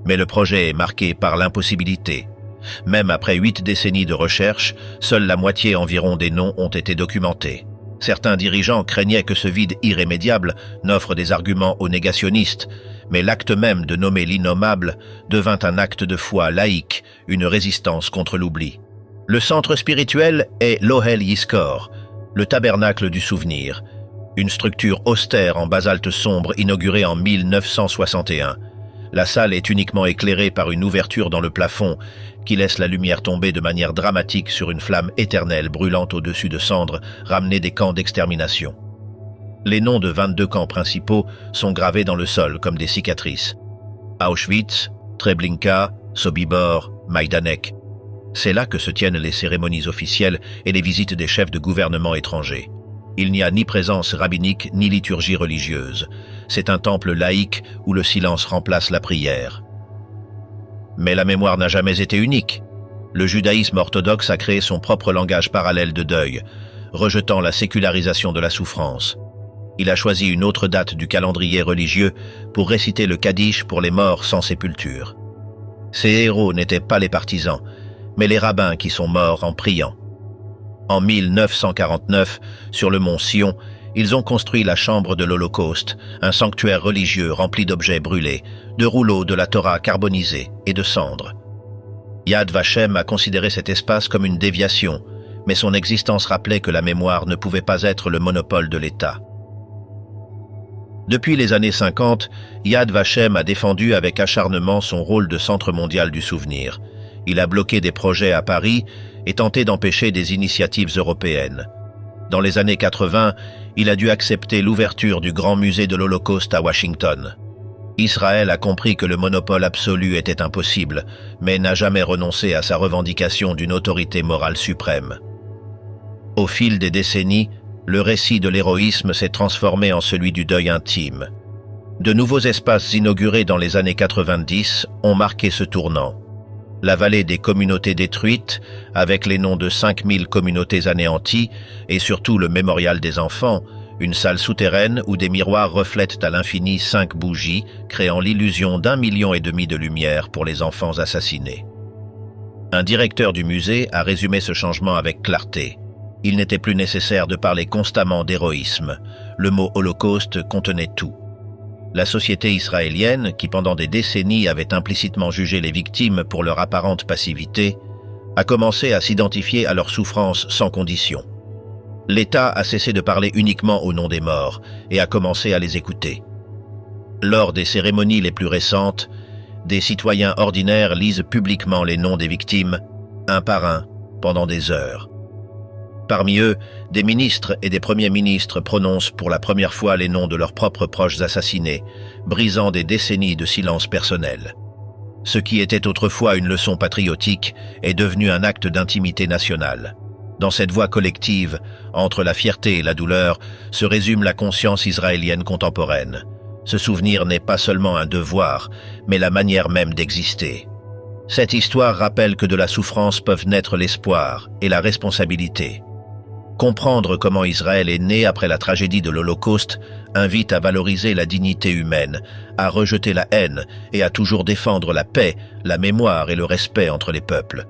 Mais le projet est marqué par l'impossibilité. Même après 8 décennies de recherche, seule la moitié environ des noms ont été documentés. Certains dirigeants craignaient que ce vide irrémédiable n'offre des arguments aux négationnistes, mais l'acte même de nommer l'innommable devint un acte de foi laïque, une résistance contre l'oubli. Le centre spirituel est l'Ohel Yizkor, le tabernacle du souvenir, une structure austère en basalte sombre inaugurée en 1961. La salle est uniquement éclairée par une ouverture dans le plafond qui laisse la lumière tomber de manière dramatique sur une flamme éternelle brûlant au-dessus de cendres ramenées des camps d'extermination. Les noms de 22 camps principaux sont gravés dans le sol comme des cicatrices. Auschwitz, Treblinka, Sobibor, Majdanek. C'est là que se tiennent les cérémonies officielles et les visites des chefs de gouvernement étrangers. Il n'y a ni présence rabbinique ni liturgie religieuse. C'est un temple laïque où le silence remplace la prière. Mais la mémoire n'a jamais été unique. Le judaïsme orthodoxe a créé son propre langage parallèle de deuil, rejetant la sécularisation de la souffrance. Il a choisi une autre date du calendrier religieux pour réciter le Kaddish pour les morts sans sépulture. Ces héros n'étaient pas les partisans, mais les rabbins qui sont morts en priant. En 1949, sur le mont Sion, ils ont construit la chambre de l'Holocauste, un sanctuaire religieux rempli d'objets brûlés, de rouleaux de la Torah carbonisés et de cendres. Yad Vashem a considéré cet espace comme une déviation, mais son existence rappelait que la mémoire ne pouvait pas être le monopole de l'État. Depuis les années 50, Yad Vashem a défendu avec acharnement son rôle de centre mondial du souvenir. Il a bloqué des projets à Paris et tenté d'empêcher des initiatives européennes. Dans les années 80, il a dû accepter l'ouverture du Grand Musée de l'Holocauste à Washington. Israël a compris que le monopole absolu était impossible, mais n'a jamais renoncé à sa revendication d'une autorité morale suprême. Au fil des décennies, le récit de l'héroïsme s'est transformé en celui du deuil intime. De nouveaux espaces inaugurés dans les années 90 ont marqué ce tournant. La vallée des communautés détruites, avec les noms de 5000 communautés anéanties, et surtout le mémorial des enfants, une salle souterraine où des miroirs reflètent à l'infini 5 bougies, créant l'illusion d'1,5 million de lumière pour les enfants assassinés. Un directeur du musée a résumé ce changement avec clarté. Il n'était plus nécessaire de parler constamment d'héroïsme. Le mot Holocauste contenait tout. La société israélienne, qui pendant des décennies avait implicitement jugé les victimes pour leur apparente passivité, a commencé à s'identifier à leurs souffrances sans condition. L'État a cessé de parler uniquement au nom des morts et a commencé à les écouter. Lors des cérémonies les plus récentes, des citoyens ordinaires lisent publiquement les noms des victimes, un par un, pendant des heures. Parmi eux, des ministres et des premiers ministres prononcent pour la première fois les noms de leurs propres proches assassinés, brisant des décennies de silence personnel. Ce qui était autrefois une leçon patriotique est devenu un acte d'intimité nationale. Dans cette voie collective, entre la fierté et la douleur, se résume la conscience israélienne contemporaine. Ce souvenir n'est pas seulement un devoir, mais la manière même d'exister. Cette histoire rappelle que de la souffrance peuvent naître l'espoir et la responsabilité. Comprendre comment Israël est né après la tragédie de l'Holocauste invite à valoriser la dignité humaine, à rejeter la haine et à toujours défendre la paix, la mémoire et le respect entre les peuples.